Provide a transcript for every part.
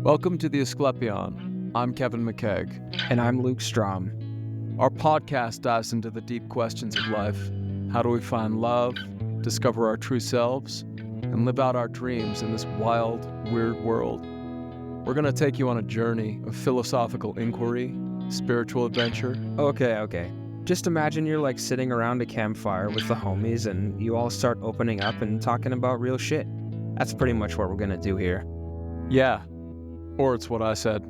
Welcome to the Asclepion. I'm Kevin McKeag. And I'm Luke Strom. Our podcast dives into the deep questions of life. How do we find love, discover our true selves, and live out our dreams in this wild, weird world? We're going to take you on a journey of philosophical inquiry, spiritual adventure. Okay. Just imagine you're like sitting around a campfire with the homies and you all start opening up and talking about real shit. That's pretty much what we're going to do here. Yeah, or it's what I said.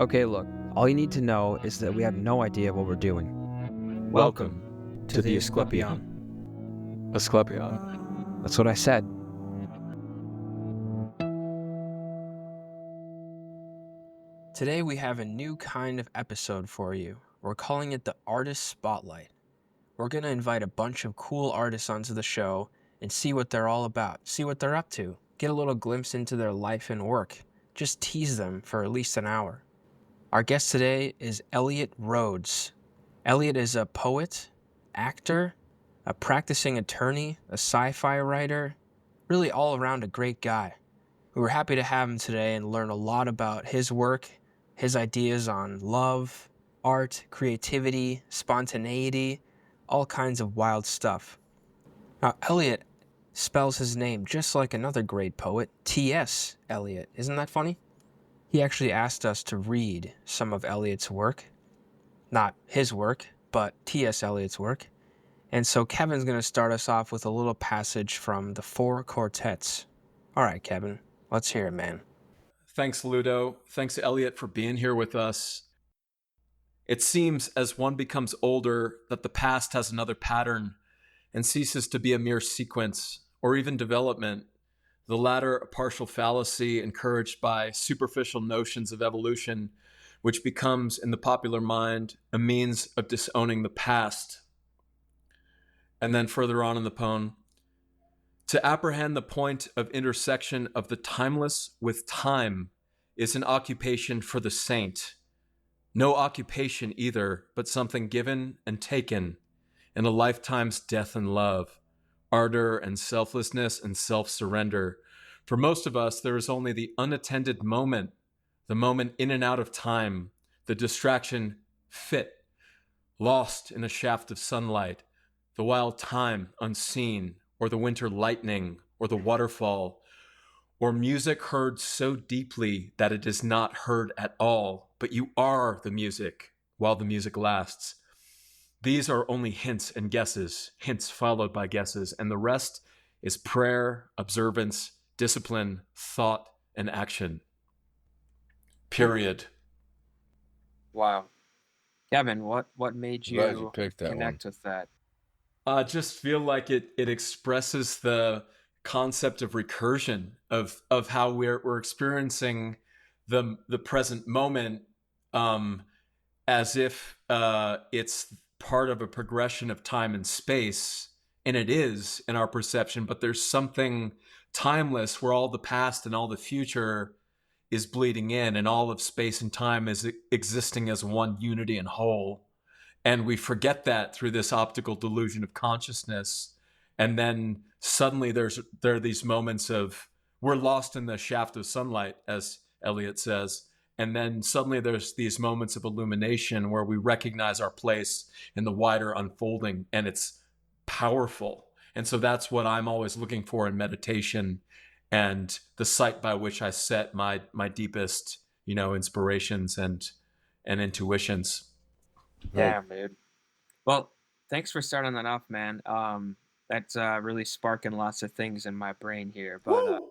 Okay, look, all you need to know is that we have no idea what we're doing. Welcome to the Asclepion. Asclepion. That's what I said. Today we have a new kind of episode for you. We're calling it the Artist Spotlight. We're going to invite a bunch of cool artists onto the show and see what they're all about, see what they're up to, get a little glimpse into their life and work. Just tease them for at least an hour. Our guest today is Eliot Rhodes. Eliot is a poet, actor, a practicing attorney, a sci-fi writer, really all around a great guy. We were happy to have him today and learn a lot about his work, his ideas on love, art, creativity, spontaneity, all kinds of wild stuff. Now, Eliot spells his name just like another great poet, T.S. Eliot. Isn't that funny? He actually asked us to read some of Eliot's work. Not his work, but T.S. Eliot's work. And so Kevin's going to start us off with a little passage from the Four Quartets. All right, Kevin, let's hear it, man. Thanks, Ludo. Thanks, Eliot, for being here with us. It seems as one becomes older that the past has another pattern and ceases to be a mere sequence or even development, the latter a partial fallacy encouraged by superficial notions of evolution, which becomes, in the popular mind, a means of disowning the past. And then further on in the poem, to apprehend the point of intersection of the timeless with time is an occupation for the saint. No occupation either, but something given and taken in a lifetime's death and love, ardor and selflessness and self-surrender. For most of us, there is only the unattended moment, the moment in and out of time, the distraction fit, lost in a shaft of sunlight, the wild time unseen, or the winter lightning, or the waterfall, or music heard so deeply that it is not heard at all, but you are the music while the music lasts. These are only hints and guesses, hints followed by guesses, and the rest is prayer, observance, discipline, thought, and action. Period. Wow. Kevin, what made you connect with that? I just feel like it expresses the concept of recursion, of how we're experiencing the present moment as if it's part of a progression of time and space, and it is in our perception, but there's something timeless where all the past and all the future is bleeding in, and all of space and time is existing as one unity and whole. And we forget that through this optical delusion of consciousness. And then suddenly there are these moments of, we're lost in the shaft of sunlight, as Eliot says. And then suddenly there's these moments of illumination where we recognize our place in the wider unfolding, and it's powerful. And so that's what I'm always looking for in meditation, and the site by which I set my deepest, inspirations and intuitions. Damn, dude. Well, thanks for starting that off, man. That's really sparking lots of things in my brain here. But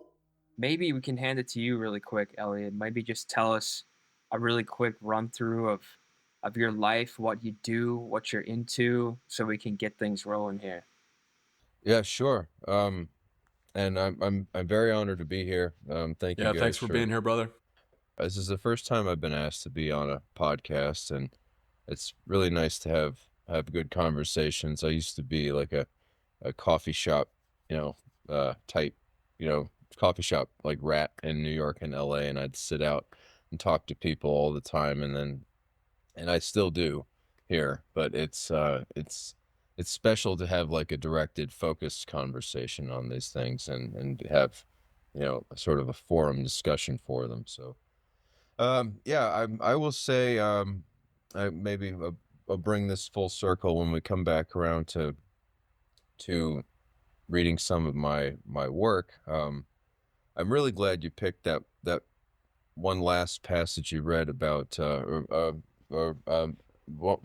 maybe we can hand it to you really quick, Eliot. Maybe just tell us a really quick run through of your life, what you do, what you're into, so we can get things rolling here. Yeah, sure. And I'm very honored to be here. Thank you guys. Yeah, thanks for being here, brother. This is the first time I've been asked to be on a podcast, and it's really nice to have good conversations. I used to be like a coffee shop, type, coffee shop like rat in New York and LA, and I'd sit out and talk to people all the time, and I still do here, but it's special to have like a directed, focused conversation on these things and have, sort of a forum discussion for them. So Yeah, I will say, maybe I'll bring this full circle when we come back around to reading some of my work. I'm really glad you picked that one last passage you read about, or well,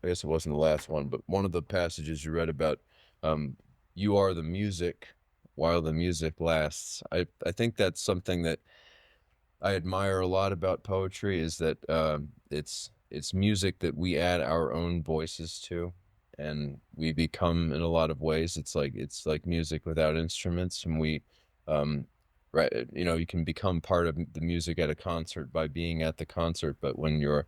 I guess it wasn't the last one, but one of the passages you read about, um, you are the music while the music lasts. I think that's something that I admire a lot about poetry is that it's music that we add our own voices to, and we become in a lot of ways. It's like music without instruments, and um, right, you can become part of the music at a concert by being at the concert. But when you're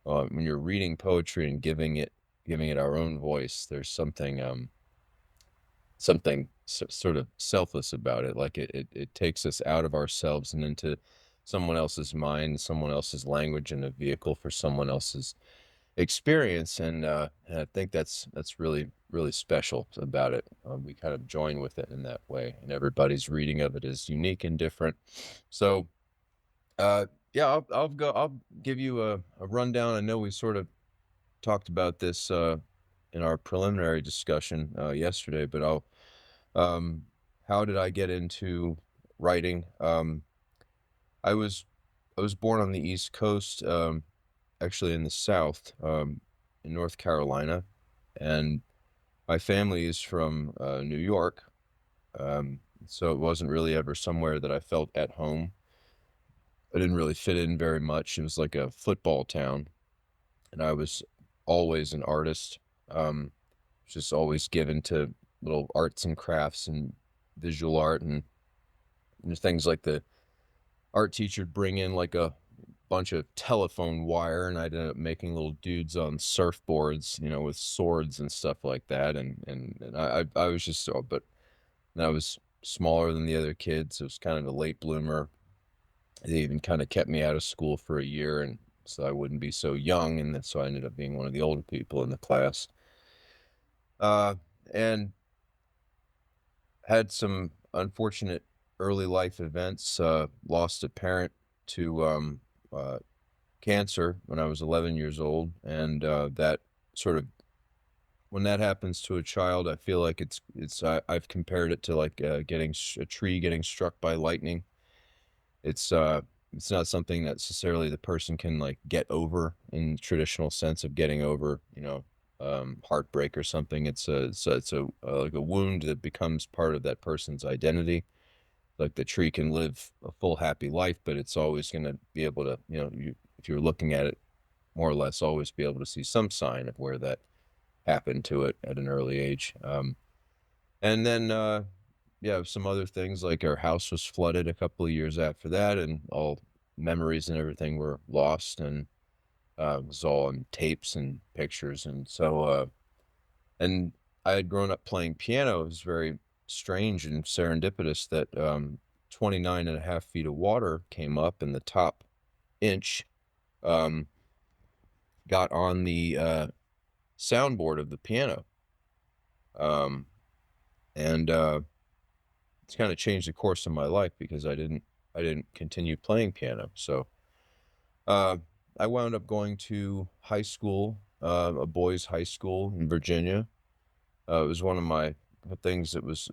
reading poetry and giving it our own voice, there's something sort of selfless about it. Like it takes us out of ourselves and into someone else's mind, someone else's language, and a vehicle for someone else's experience. And I think that's really, really special about it. We kind of join with it in that way, and everybody's reading of it is unique and different. So, yeah, I'll give you a rundown. I know we sort of talked about this in our preliminary discussion yesterday, but um, how did I get into writing? I was I was born on the East Coast, actually in the South, in North Carolina, and my family is from New York. So it wasn't really ever somewhere that I felt at home. I didn't really fit in very much. It was like a football town, and I was always an artist. Just always given to little arts and crafts and visual art and things like the art teacher'd bring in like a bunch of telephone wire, and I'd end up making little dudes on surfboards, with swords and stuff like that. And I was just so, but I was smaller than the other kids. It was kind of a late bloomer. They even kind of kept me out of school for a year, and so I wouldn't be so young, and so I ended up being one of the older people in the class. Uh, and had some unfortunate early life events. Lost a parent to uh, cancer when I was 11 years old, and that sort of when that happens to a child, I feel like I've compared it to like a tree getting struck by lightning. It's uh, it's not something that necessarily the person can like get over in the traditional sense of getting over, heartbreak or something. It's like a wound that becomes part of that person's identity. Like the tree can live a full happy life, but it's always going to be able to, if you're looking at it more or less, always be able to see some sign of where that happened to it at an early age. And then, yeah, some other things like our house was flooded a couple of years after that, and all memories and everything were lost, and it was all on tapes and pictures. And I had grown up playing piano. It was very strange and serendipitous that 29 and a half feet of water came up, and the top inch um, got on the soundboard of the piano. Um, and It's kind of changed the course of my life because I didn't continue playing piano. So uh, I wound up going to high school, a boys' high school in Virginia. It was one of my things that was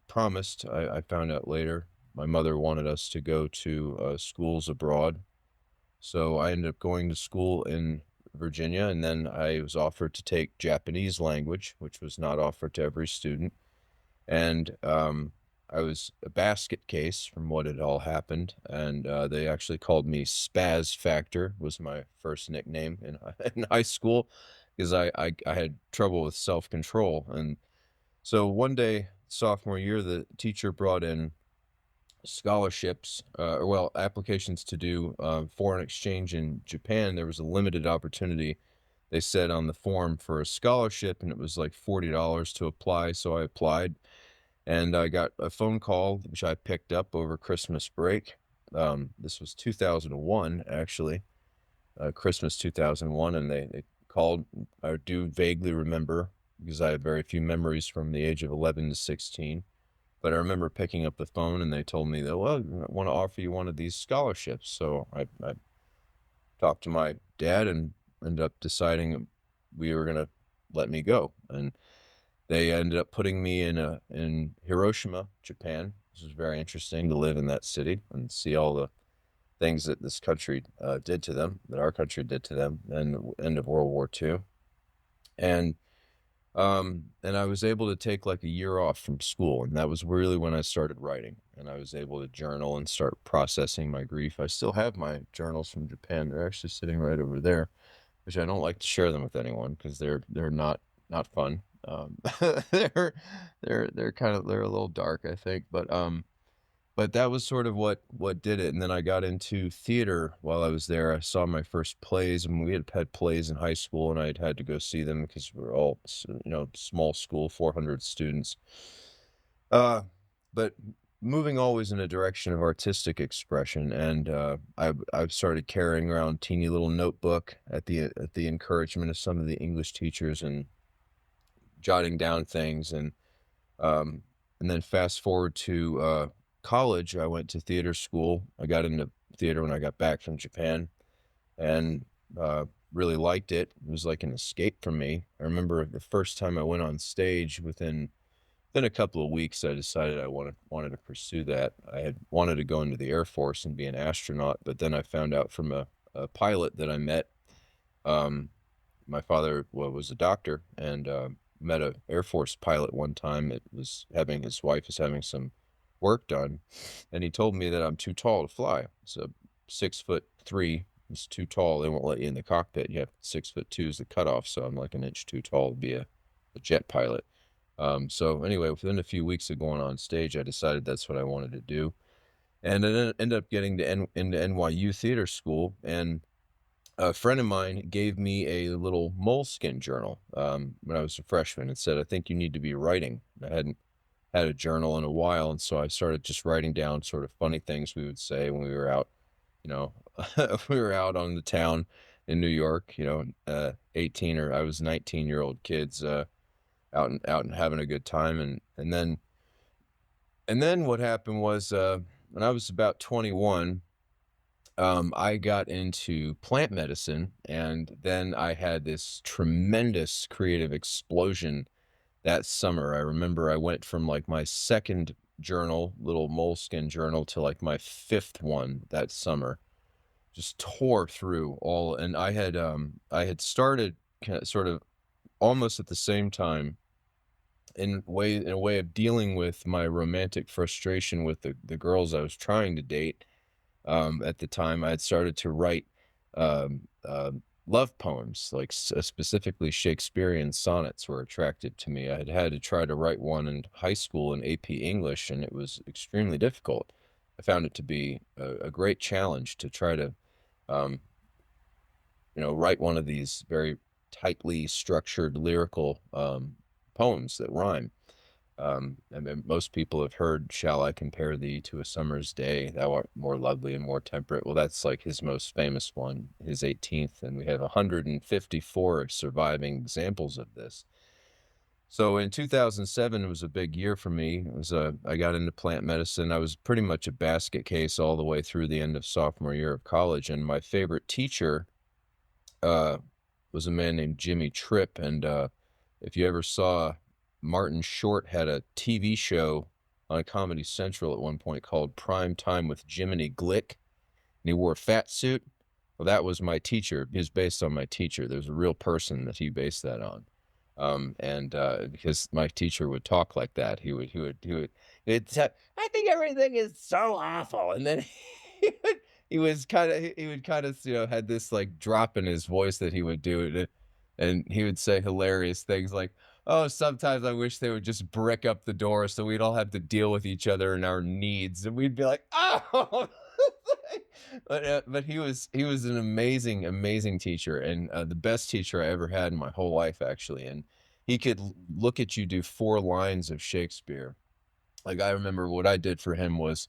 promised. I found out later. My mother wanted us to go to schools abroad. So I ended up going to school in Virginia, and then I was offered to take Japanese language, which was not offered to every student. And I was a basket case from what had all happened, and they actually called me Spaz Factor was my first nickname in, in high school because I had trouble with self-control. And so one day, sophomore year, the teacher brought in scholarships, or well, applications to do foreign exchange in Japan. There was a limited opportunity, they said on the form, for a scholarship, and it was like $40 to apply. So I applied, and I got a phone call, which I picked up over Christmas break. This was 2001, actually, Christmas 2001, and they called. I do vaguely remember because I have very few memories from the age of 11 to 16. But I remember picking up the phone, and they told me that, well, I want to offer you one of these scholarships. So I talked to my dad and ended up deciding we were gonna let me go. And they ended up putting me in Hiroshima, Japan. This was very interesting to live in that city and see all the things that this country did to them, that our country did to them, and the end of World War II. And and I was able to take like a year off from school, and that was really when I started writing. And I was able to journal and start processing my grief. I still have my journals from Japan. They're actually sitting right over there, which I don't like to share them with anyone because they're not fun. They're they're a little dark, I think, but that was sort of what did it. And then I got into theater while I was there. I saw my first plays, and we had plays in high school, and I'd had to go see them because we were all, small school, 400 students. But moving always in a direction of artistic expression, and I've started carrying around teeny little notebook at the encouragement of some of the English teachers and jotting down things. And then fast forward to college, I went to theater school. I got into theater when I got back from Japan, and really liked it. It was like an escape for me. I remember the first time I went on stage, within a couple of weeks, I decided I wanted to pursue that. I had wanted to go into the Air Force and be an astronaut, but then I found out from a pilot that I met. My father was a doctor, and met a Air Force pilot one time that was his wife was having some work done, and he told me that I'm too tall to fly. So 6'3" is too tall. They won't let you in the cockpit. You have 6'2" is the cutoff. So I'm like an inch too tall to be a jet pilot. So anyway, within a few weeks of going on stage, I decided that's what I wanted to do, and then ended up getting into NYU theater school. And a friend of mine gave me a little moleskin journal when I was a freshman, and said, "I think you need to be writing." I hadn't had a journal in a while, and so I started just writing down sort of funny things we would say when we were out, we were out on the town in New York, 18, or I was 19-year-old kids out and having a good time. And then what happened was, when I was about 21, I got into plant medicine, and then I had this tremendous creative explosion that summer. I remember I went from like my second journal, little moleskin journal, to like my fifth one that summer. Just tore through all, and I had started sort of almost at the same time, in a way of dealing with my romantic frustration with the girls I was trying to date. At the time, I had started to write um, uh, love poems, like specifically Shakespearean sonnets were attractive to me. I had had to try to write one in high school in AP English, and it was extremely difficult. I found it to be a great challenge to try to, um, write one of these very tightly structured lyrical poems that rhyme. I mean, most people have heard, "Shall I compare thee to a summer's day? Thou art more lovely and more temperate." Well, that's like his most famous one, his 18th, and we have 154 surviving examples of this. So in 2007, it was a big year for me. I got into plant medicine. I was pretty much a basket case all the way through the end of sophomore year of college, and my favorite teacher uh, was a man named Jimmy Tripp. And if you ever saw, Martin Short had a TV show on Comedy Central at one point called Prime Time with Jiminy Glick, and he wore a fat suit. Well, that was my teacher. He was based on my teacher. There's a real person that he based that on. And because my teacher would talk like that, he'd say, "I think everything is so awful," and then he would kind of, had this like drop in his voice that he would do, and he would say hilarious things like, "Oh, sometimes I wish they would just brick up the door so we'd all have to deal with each other and our needs," and we'd be like, "Oh." But he was an amazing teacher, and the best teacher I ever had in my whole life, actually. And he could look at you do 4 lines of Shakespeare. Like, I remember what I did for him was,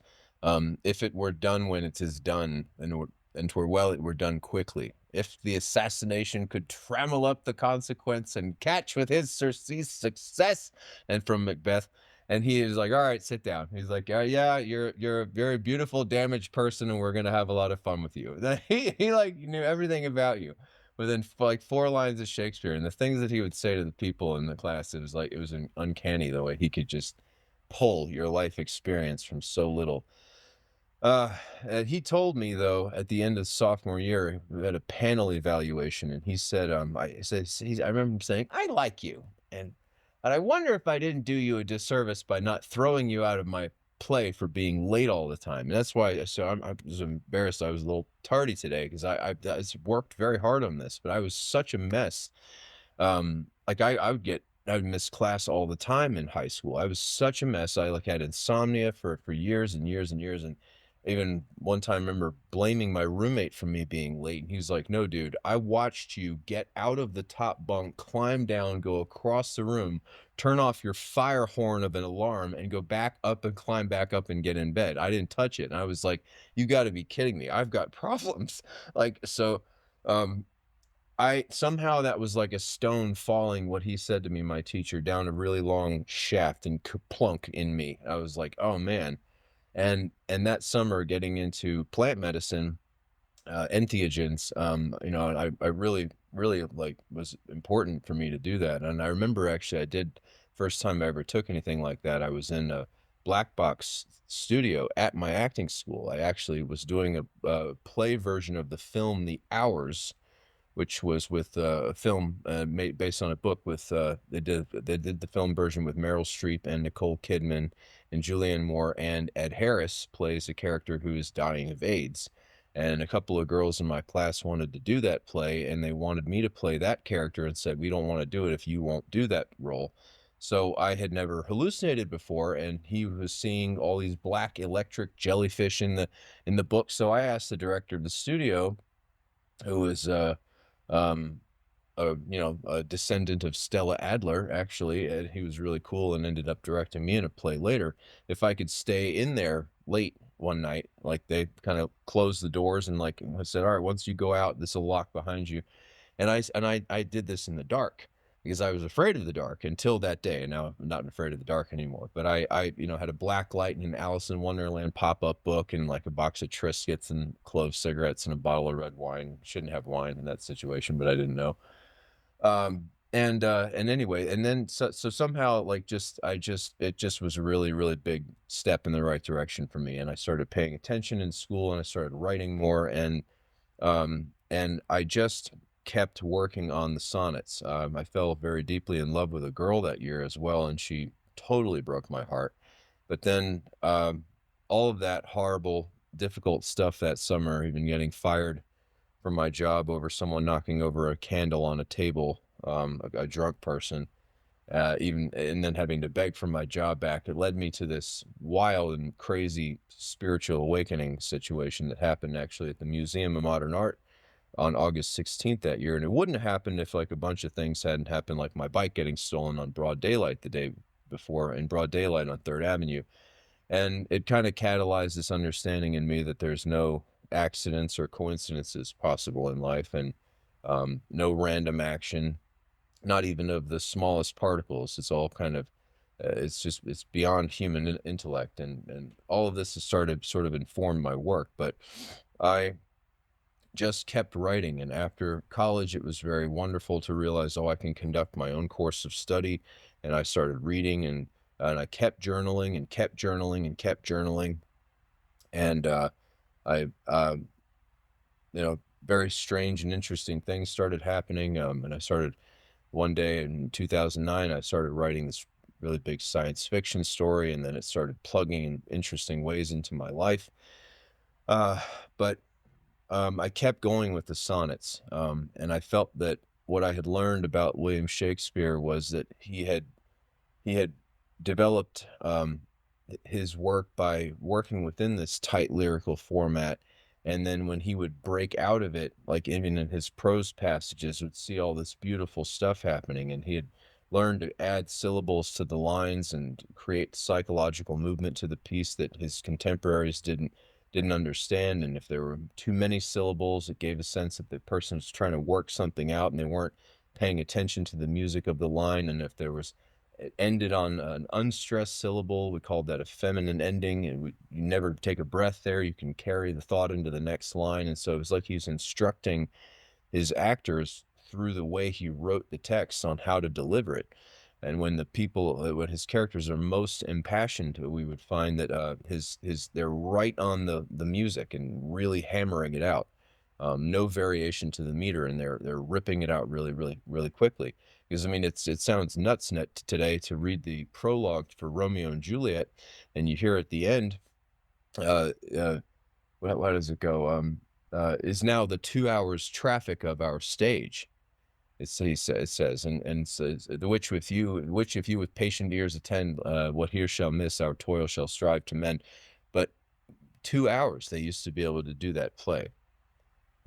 "If it were done when it is done, and 'twere well it were done quickly. If the assassination could trammel up the consequence and catch with his surcease success," and from Macbeth. And he is like, all right, sit down. He's like, yeah, you're a very beautiful, damaged person, and we're gonna have a lot of fun with you. He like knew everything about you within like 4 lines of Shakespeare, and the things that he would say to the people in the class, it was uncanny the way he could just pull your life experience from so little. And he told me though at the end of sophomore year, we had a panel evaluation, and he said, I remember him saying, "I like you, and I wonder if I didn't do you a disservice by not throwing you out of my play for being late all the time." And that's why, I was embarrassed. I was a little tardy today because I worked very hard on this, but I was such a mess. Like I would miss class all the time in high school. I was such a mess. I like had insomnia for years and years and years. And even one time I remember blaming my roommate for me being late. And he was like, "No, dude, I watched you get out of the top bunk, climb down, go across the room, turn off your fire horn of an alarm, and go back up and climb back up and get in bed. I didn't touch it." And I was like, "You got to be kidding me. I've got problems." Like, so, um, I somehow that was like a stone falling, what he said to me, my teacher, down a really long shaft and plunk in me. I was like, oh man. And that summer getting into plant medicine, entheogens, I really, really like was important for me to do that. And I remember actually I did first time I ever took anything like that. I was in a black box studio at my acting school. I actually was doing a play version of the film The Hours, which was with a film made based on a book with they did the film version with Meryl Streep and Nicole Kidman and Julianne Moore, and Ed Harris plays a character who is dying of AIDS. And a couple of girls in my class wanted to do that play, and they wanted me to play that character and said, "We don't want to do it if you won't do that role." So I had never hallucinated before, and he was seeing all these black electric jellyfish in the book. So I asked the director of the studio, who was um, a descendant of Stella Adler, actually, and he was really cool and ended up directing me in a play later, if I could stay in there late one night. Like they kind of closed the doors and like I said, all right, once you go out, this will lock behind you. And I did this in the dark because I was afraid of the dark until that day. And now I'm not afraid of the dark anymore. But I had a black light and an Alice in Wonderland pop-up book and like a box of Triscuits and clove cigarettes and a bottle of red wine. Shouldn't have wine in that situation, but I didn't know. And anyway, and then so somehow like it just was a really, really big step in the right direction for me. And I started paying attention in school, and I started writing more, and I just kept working on the sonnets. I fell very deeply in love with a girl that year as well, and she totally broke my heart. But then all of that horrible, difficult stuff that summer, even getting fired from my job over someone knocking over a candle on a table, a drunk person, even and then having to beg for my job back, it led me to this wild and crazy spiritual awakening situation that happened actually at the Museum of Modern Art on August 16th that year. And it wouldn't have happened if like a bunch of things hadn't happened, like my bike getting stolen on broad daylight the day before, in broad daylight on 3rd Avenue. And it kind of catalyzed this understanding in me that there's no accidents or coincidences possible in life, and no random action, not even of the smallest particles. It's all kind of it's beyond human intellect, and all of this has started sort of informed my work. But I just kept writing, and after college it was very wonderful to realize, oh, I can conduct my own course of study. And I started reading, and I kept journaling and kept journaling and kept journaling. And I very strange and interesting things started happening. And I started one day in 2009, I started writing this really big science fiction story, and then it started plugging in interesting ways into my life. But I kept going with the sonnets, and I felt that what I had learned about William Shakespeare was that he had developed his work by working within this tight lyrical format. And then when he would break out of it, like even in his prose passages, would see all this beautiful stuff happening. And he had learned to add syllables to the lines and create psychological movement to the piece that his contemporaries didn't understand. And if there were too many syllables, it gave a sense that the person was trying to work something out and they weren't paying attention to the music of the line. And if there was it ended on an unstressed syllable. We called that a feminine ending, and you never take a breath there. You can carry the thought into the next line. And so it was like he was instructing his actors through the way he wrote the text on how to deliver it. And when when his characters are most impassioned, we would find that they're right on the music and really hammering it out. No variation to the meter, and they're ripping it out really, really, really quickly. Because I mean, it sounds nuts net today to read the prologue for Romeo and Juliet, and you hear at the end, uh, uh, how does it go? Is now the 2 hours traffic of our stage. It says, and says, the which if you with patient ears attend, what here shall miss, our toil shall strive to mend. But 2 hours they used to be able to do that play.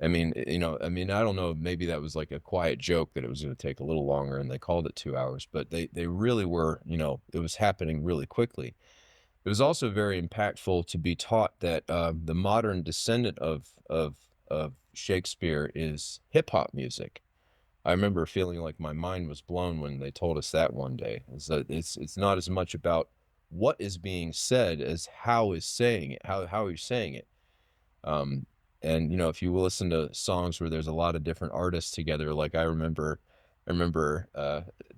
I mean, I mean, I don't know, maybe that was like a quiet joke that it was going to take a little longer and they called it 2 hours, but they really were, it was happening really quickly. It was also very impactful to be taught that the modern descendant of Shakespeare is hip hop music. I remember feeling like my mind was blown when they told us that one day. Is that it's not as much about what is being said as how is saying it, how you're saying it. Um, and if you listen to songs where there's a lot of different artists together, like I remember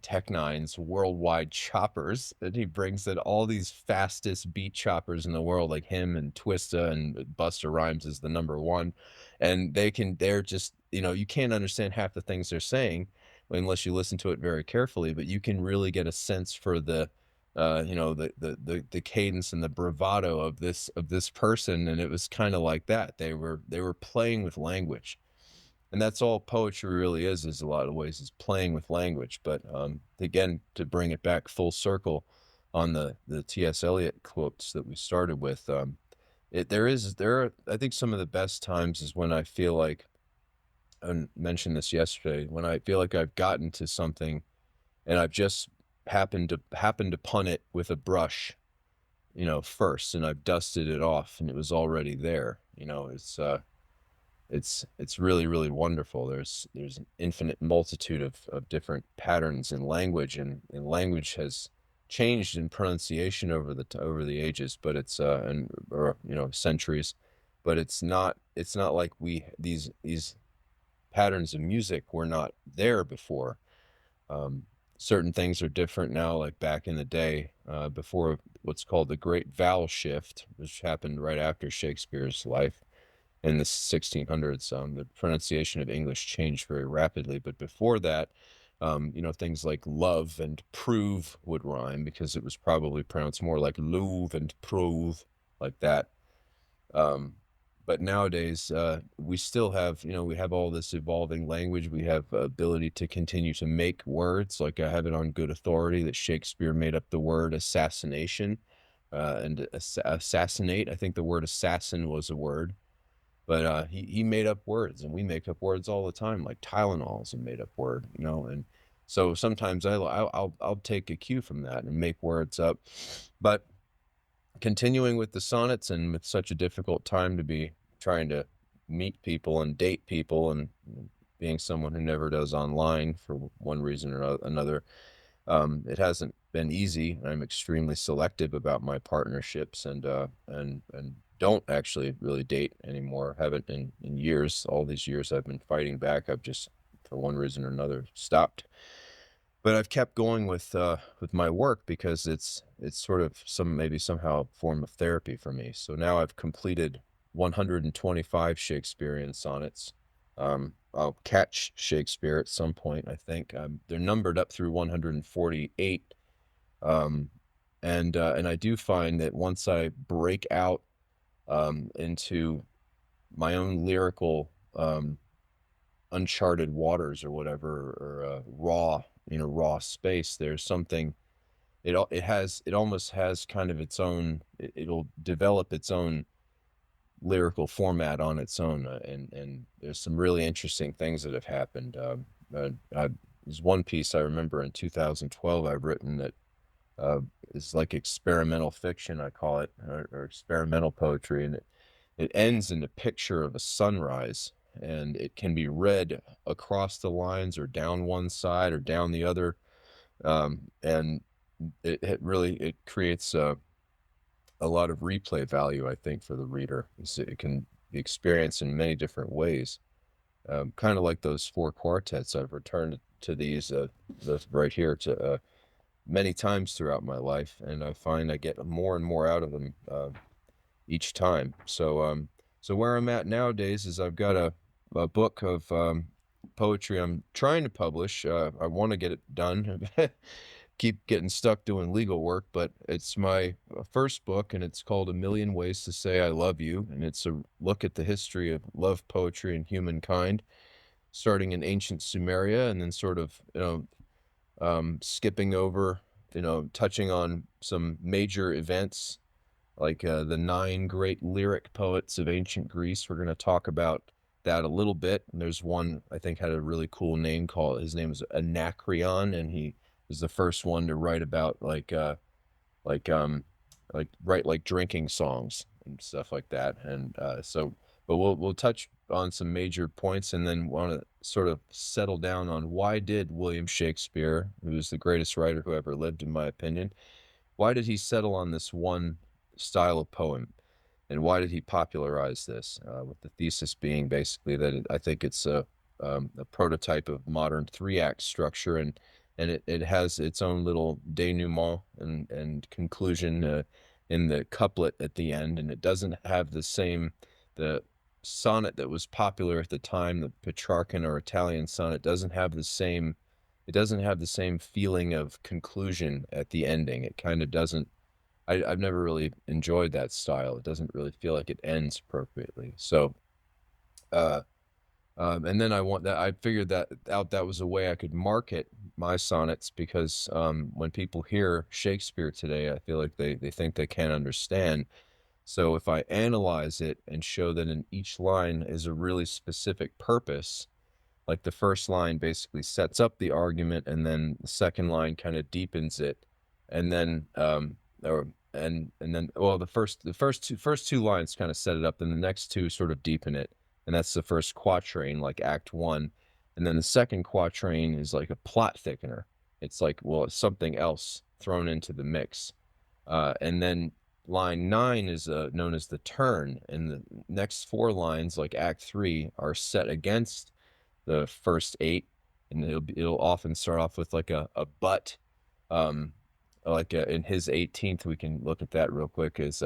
Tech Nine's Worldwide Choppers, that he brings in all these fastest beat choppers in the world, like him and Twista, and Busta Rhymes is the number one. And they're just, you can't understand half the things they're saying unless you listen to it very carefully, but you can really get a sense for the cadence and the bravado of this person. And it was kind of like that. They were playing with language. And that's all poetry really is a lot of ways, is playing with language. But again, to bring it back full circle on the T.S. Eliot quotes that we started with, I think some of the best times is when I feel like, I mentioned this yesterday, when I feel like I've gotten to something and I've just happened to pun it with a brush, first, and I've dusted it off and it was already there. It's really, really wonderful. There's an infinite multitude of different patterns in language, and language has changed in pronunciation over the ages, but centuries. But it's not like these patterns of music were not there before. Certain things are different now, like back in the day, before what's called the Great Vowel Shift, which happened right after Shakespeare's life in the 1600s. The pronunciation of English changed very rapidly, but before that, things like love and prove would rhyme because it was probably pronounced more like love and prove, like that. But nowadays, we still have, we have all this evolving language. We have ability to continue to make words. Like, I have it on good authority that Shakespeare made up the word assassination, and assassinate. I think the word assassin was a word. But he made up words, and we make up words all the time, like Tylenol is a made up word, and so sometimes I'll take a cue from that and make words up. But continuing with the sonnets, and with such a difficult time to be trying to meet people and date people, and being someone who never does online for one reason or another, it hasn't been easy. I'm extremely selective about my partnerships, and don't actually really date anymore. Haven't in years. All these years I've been fighting back. I've just, for one reason or another, stopped. But I've kept going with my work because it's sort of somehow a form of therapy for me. So now I've completed 125 Shakespearean sonnets. I'll catch Shakespeare at some point, I think. They're numbered up through 148. And I do find that once I break out into my own lyrical uncharted waters or whatever, or raw space, there's something, it almost has kind of its own, it'll develop its own lyrical format on its own, and there's some really interesting things that have happened. There's one piece I remember in 2012 I've written that is like experimental fiction, I call it, or experimental poetry, and it ends in a picture of a sunrise, and it can be read across the lines or down one side or down the other, and it creates a lot of replay value, I think, for the reader. It can be experienced in many different ways. Kind of like those four quartets. I've returned to these right here to many times throughout my life, and I find I get more and more out of them each time. So where I'm at nowadays is I've got a book of poetry I'm trying to publish. I want to get it done. Keep getting stuck doing legal work, but it's my first book, and it's called A Million Ways to Say I Love You, and it's a look at the history of love poetry and humankind, starting in ancient Sumeria, and then sort of skipping over, touching on some major events like the 9 great lyric poets of ancient Greece. We're going to talk about that a little bit. And there's one I think had a really cool name called, his name is Anacreon, and he was the first one to write about like write like drinking songs and stuff like that. And but we'll touch on some major points, and then want to sort of settle down on why did William Shakespeare, who is the greatest writer who ever lived in my opinion, why did he settle on this one style of poem, and why did he popularize this? With the thesis being basically that I think it's a prototype of modern 3-act structure, and it has its own little denouement and conclusion in the couplet at the end, and it doesn't have the sonnet that was popular at the time, the Petrarchan or Italian sonnet, doesn't have the same feeling of conclusion at the ending. It kind of doesn't. I've never really enjoyed that style. It doesn't really feel like it ends appropriately. So, and then I figured that out. That was a way I could market my sonnets, because when people hear Shakespeare today, I feel like they think they can't understand. So if I analyze it and show that in each line is a really specific purpose, like the first line basically sets up the argument, and then the second line kind of deepens it, and then the first two lines kind of set it up, and the next two sort of deepen it, and that's the first quatrain, like Act 1, and then the second quatrain is like a plot thickener. It's like, well, it's something else thrown into the mix, and then line 9 is known as the turn, and the next 4 lines, like Act 3, are set against the first 8, and it'll often start off with like a but, in his 18th, we can look at that real quick, is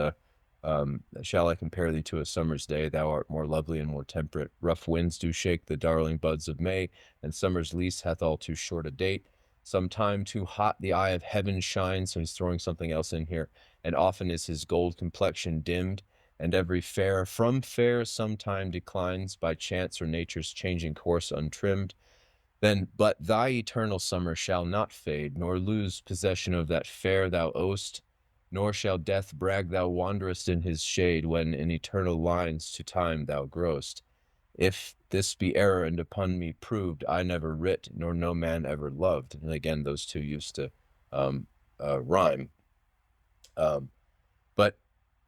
shall I compare thee to a summer's day? Thou art more lovely and more temperate. Rough winds do shake the darling buds of May, and summer's lease hath all too short a date. Sometime too hot the eye of heaven shines, so he's throwing something else in here, and often is his gold complexion dimmed, and every fair from fair sometime declines, by chance or nature's changing course untrimmed. Then, but thy eternal summer shall not fade, nor lose possession of that fair thou owest, nor shall death brag thou wanderest in his shade, when in eternal lines to time thou growest. If this be error and upon me proved, I never writ, nor no man ever loved. And again, those two used to rhyme. But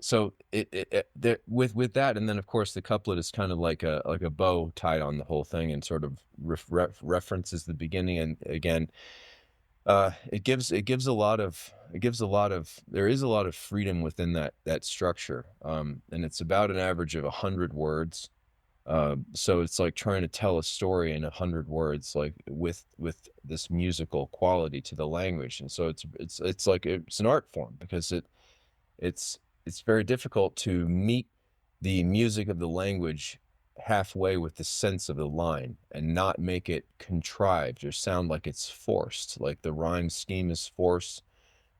so with that, and then of course the couplet is kind of like a bow tied on the whole thing, and sort of references the beginning, and again, it gives a lot of there is a lot of freedom within that structure, and it's about an average of 100 words. So it's like trying to tell a story in 100 words, like with this musical quality to the language, and so it's like it's an art form, because it's very difficult to meet the music of the language halfway with the sense of the line, and not make it contrived or sound like it's forced, like the rhyme scheme is forced.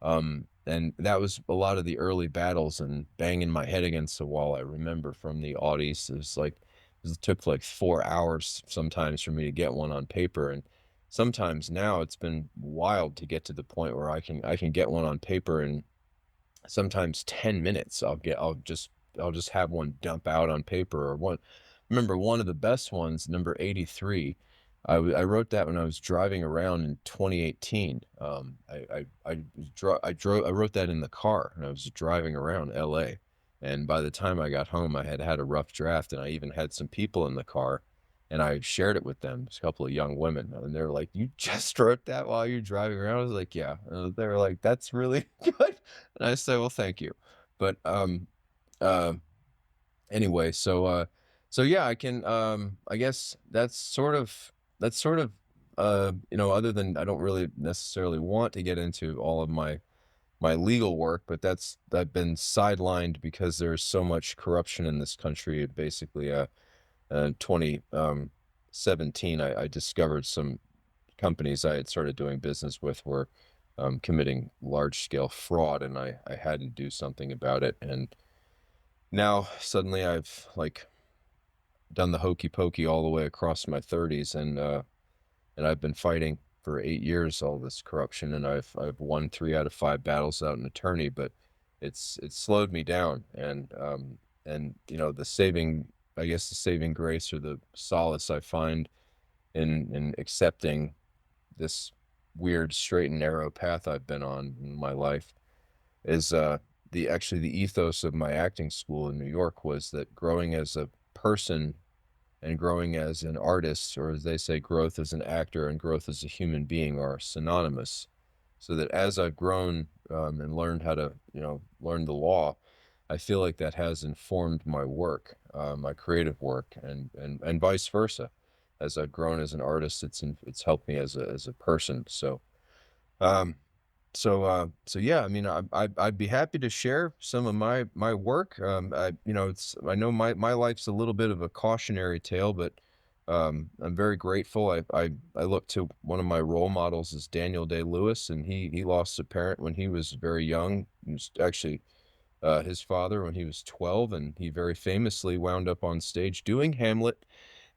And that was a lot of the early battles and banging my head against the wall. I remember from the Audis, it took like 4 hours sometimes for me to get one on paper, and sometimes now it's been wild to get to the point where I can get one on paper in sometimes 10 minutes. I'll just have one dump out on paper. Or one, remember one of the best ones, number 83. I wrote that when I was driving around in 2018. I wrote that in the car, and I was driving around LA. And by the time I got home, I had a rough draft, and I even had some people in the car. And I shared it with them, a couple of young women, and they were like, "You just wrote that while you're driving around?" I was like, "Yeah." They were like, "That's really good." And I said, "Well, thank you." But uh, anyway, so yeah, I can I guess that's sort of other than I don't really necessarily want to get into all of my legal work, but that's I've been sidelined because there's so much corruption in this country. Basically, 2017, I discovered some companies I had started doing business with were committing large scale fraud, and I had to do something about it. And now suddenly I've like done the hokey pokey all the way across my 30s, and I've been fighting for 8 years all this corruption, and I've won 3 out of 5 battles without an attorney, but it's slowed me down, and the saving grace or the solace I find in accepting this weird straight and narrow path I've been on in my life is the ethos of my acting school in New York was that growing as a person and growing as an artist, or as they say, growth as an actor and growth as a human being are synonymous. So that as I've grown and learned how to, learn the law, I feel like that has informed my work, my creative work, and vice versa. As I've grown as an artist, it's helped me as a person. Um, so yeah, I mean, I'd be happy to share some of my work. I know my life's a little bit of a cautionary tale, but I'm very grateful. I look to one of my role models is Daniel Day-Lewis, and he lost a parent when he was very young. It was actually his father when he was 12, and he very famously wound up on stage doing Hamlet,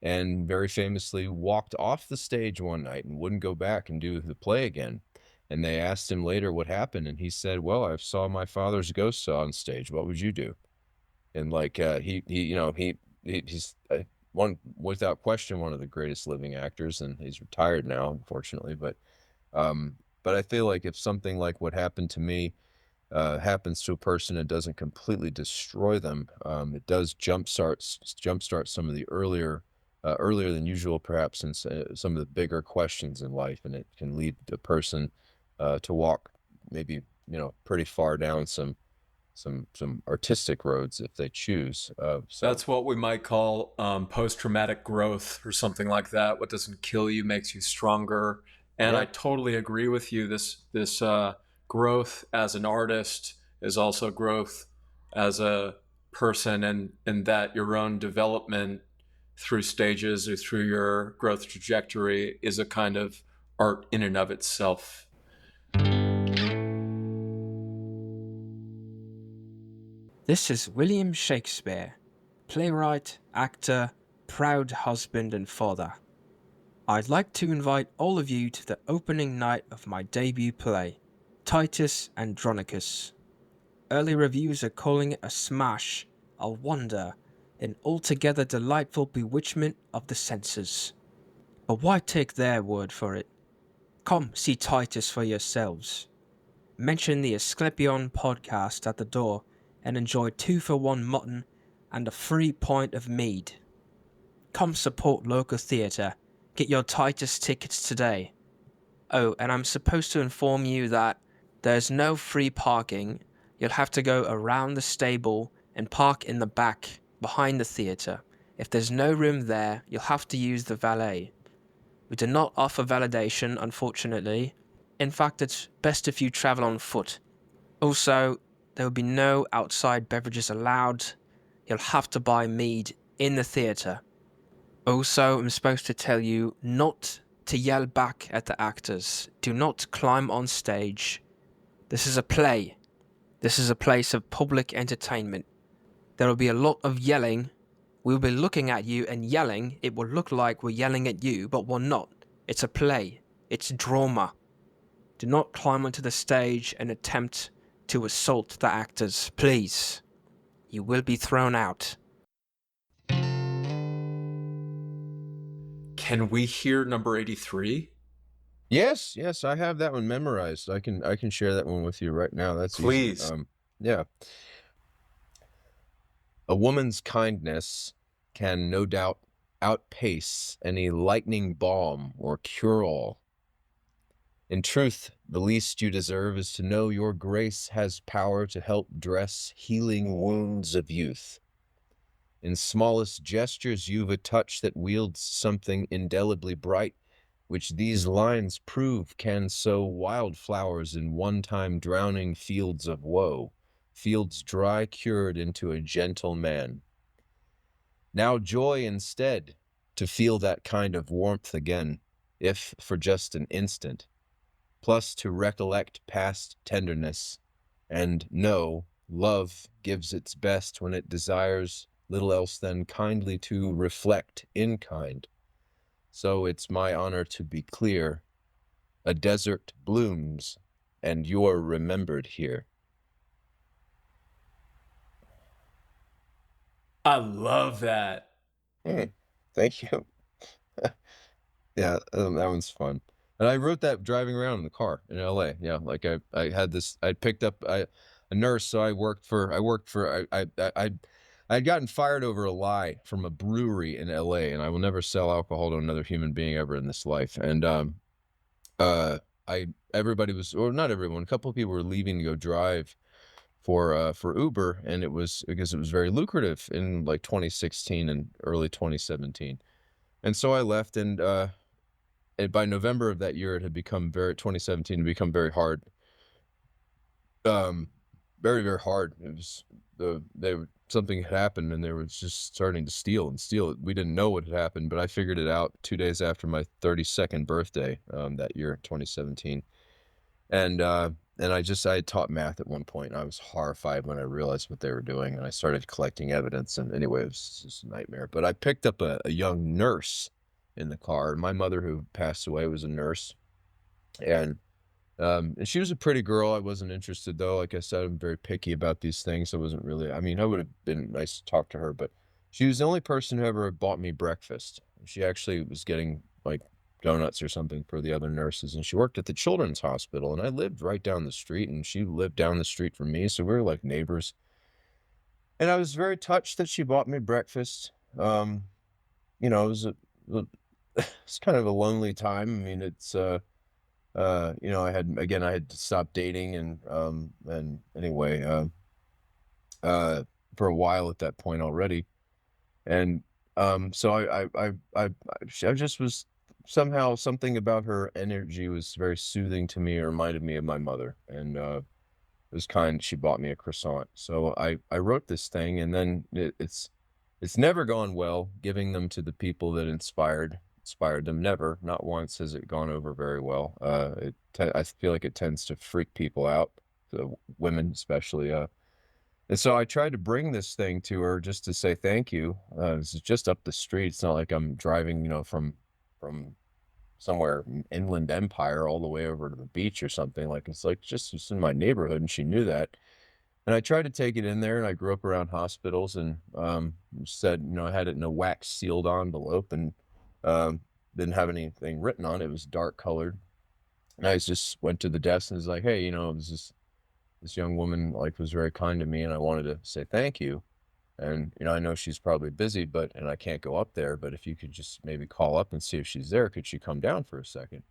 and very famously walked off the stage one night and wouldn't go back and do the play again. And they asked him later what happened, and he said, "Well, I saw my father's ghost on stage. What would you do?" And like he's one without question one of the greatest living actors, and he's retired now, unfortunately. But I feel like if something like what happened to me happens to a person and doesn't completely destroy them, it does jumpstart some of the earlier than usual, perhaps, in some of the bigger questions in life, and it can lead a person to walk maybe pretty far down some artistic roads if they choose. That's what we might call post-traumatic growth or something like that. What doesn't kill you makes you stronger. And I Yeah, totally agree with you. This growth as an artist is also growth as a person, and that your own development through stages or through your growth trajectory is a kind of art in and of itself. This is William Shakespeare, playwright, actor, proud husband and father. I'd like to invite all of you to the opening night of my debut play, Titus Andronicus. Early reviews are calling it a smash, a wonder, an altogether delightful bewitchment of the senses. But why take their word for it? Come see Titus for yourselves. Mention the Asclepion podcast at the door and enjoy 2-for-1 mutton and a free pint of mead. Come support local theatre. Get your Titus tickets today. Oh, and I'm supposed to inform you that there's no free parking. You'll have to go around the stable and park in the back, behind the theatre. If there's no room there, you'll have to use the valet. We do not offer validation, unfortunately. In fact, it's best if you travel on foot. Also, there will be no outside beverages allowed. You'll have to buy mead in the theatre. Also, I'm supposed to tell you not to yell back at the actors. Do not climb on stage. This is a play. This is a place of public entertainment. There will be a lot of yelling. We'll be looking at you and yelling. It will look like we're yelling at you, but we're not. It's a play. It's drama. Do not climb onto the stage and attempt to assault the actors, please. You will be thrown out. Can we hear number 83? yes, I have that one memorized. I can share that one with you right now. That's easy. Please. Yeah. A woman's kindness can no doubt outpace any lightning balm or cure-all. In truth, the least you deserve is to know your grace has power to help dress healing wounds of youth. In smallest gestures you've a touch that wields something indelibly bright, which these lines prove can sow wildflowers in one-time drowning fields of woe, fields dry cured into a gentle man. Now joy instead, to feel that kind of warmth again, if for just an instant, plus to recollect past tenderness, and know love gives its best when it desires little else than kindly to reflect in kind. So it's my honor to be clear, a desert blooms, and you're remembered here. I love that. Thank you. Yeah, that one's fun. And I wrote that driving around in the car in LA. Yeah, like I had this, I picked up a nurse, so I'd gotten fired over a lie from a brewery in LA, and I will never sell alcohol to another human being ever in this life. And everybody was, or not everyone, a couple of people were leaving to go drive for Uber, and it was because it was very lucrative in like 2016 and early 2017. And so I left, and by November of that year, it had become 2017 had become very hard. Very, very hard. It was something had happened, and they were just starting to steal. We didn't know what had happened, but I figured it out 2 days after my 32nd birthday, that year, 2017. And I had taught math at one point, and I was horrified when I realized what they were doing, and I started collecting evidence. And anyway, it was just a nightmare. But I picked up a young nurse in the car. My mother, who passed away, was a nurse, and she was a pretty girl. I wasn't interested, though. Like I said, I'm very picky about these things. I wasn't really, I mean, I would have been nice to talk to her, but she was the only person who ever bought me breakfast. She actually was getting like donuts or something for the other nurses, and she worked at the children's hospital, and I lived right down the street, and she lived down the street from me, so we were like neighbors. And I was very touched that she bought me breakfast. It was it's kind of a lonely time. I mean, it's I had to stop dating, and anyway, for a while at that point already. And so I just was, somehow something about her energy was very soothing to me, or reminded me of my mother. And it was kind. She bought me a croissant. So I wrote this thing, and then it's never gone well giving them to the people that inspired them. Never, not once has it gone over very well. I feel like it tends to freak people out, the women especially. And so I tried to bring this thing to her just to say thank you. This is just up the street. It's not like I'm driving, from somewhere inland empire all the way over to the beach or something. Like it's just in my neighborhood, and she knew that. And I tried to take it in there, and I grew up around hospitals, and said, I had it in a wax sealed envelope, and didn't have anything written on it. It was dark colored. And I just went to the desk and was like, hey, this young woman was very kind to me, and I wanted to say thank you. And, I know she's probably busy, and I can't go up there, but if you could just maybe call up and see if she's there, could she come down for a second?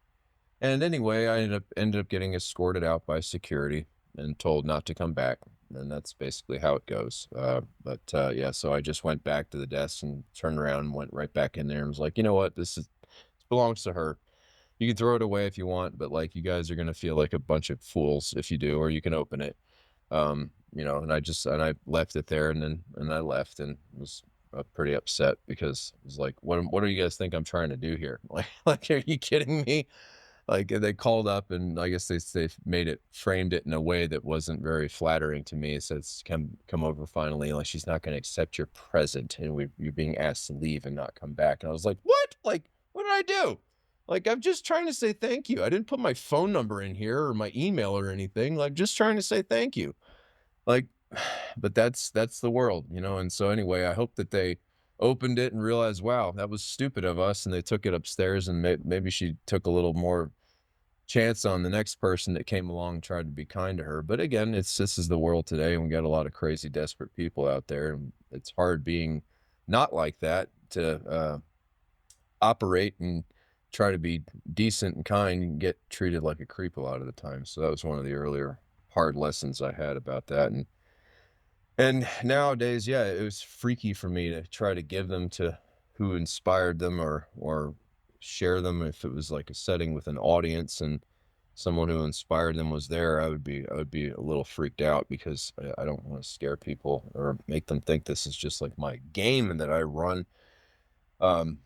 And anyway, I ended up getting escorted out by security and told not to come back. And that's basically how it goes. So I just went back to the desk and turned around and went right back in there and was like, you know what, this belongs to her. You can throw it away if you want, but you guys are going to feel like a bunch of fools if you do, or you can open it. And I left it there, and I left, and was pretty upset, because it was like, what do you guys think I'm trying to do here? Like, are you kidding me? Like, they called up, and I guess they framed it in a way that wasn't very flattering to me. It says, come over finally. Like, she's not going to accept your present, and you're being asked to leave and not come back. And I was like, what? Like, what did I do? Like, I'm just trying to say thank you. I didn't put my phone number in here or my email or anything. Like, just trying to say thank you. Like, but that's the world, And so anyway, I hope that they opened it and realized, wow, that was stupid of us, and they took it upstairs, and maybe she took a little more chance on the next person that came along and tried to be kind to her. But again, this is the world today, and we got a lot of crazy, desperate people out there, and it's hard being not like that to operate and try to be decent and kind and get treated like a creep a lot of the time. So that was one of the earlier hard lessons I had about that. And nowadays, yeah, it was freaky for me to try to give them to who inspired them or share them if it was like a setting with an audience and someone who inspired them was there. I would be a little freaked out because I don't want to scare people or make them think this is just like my game and that I run. Um,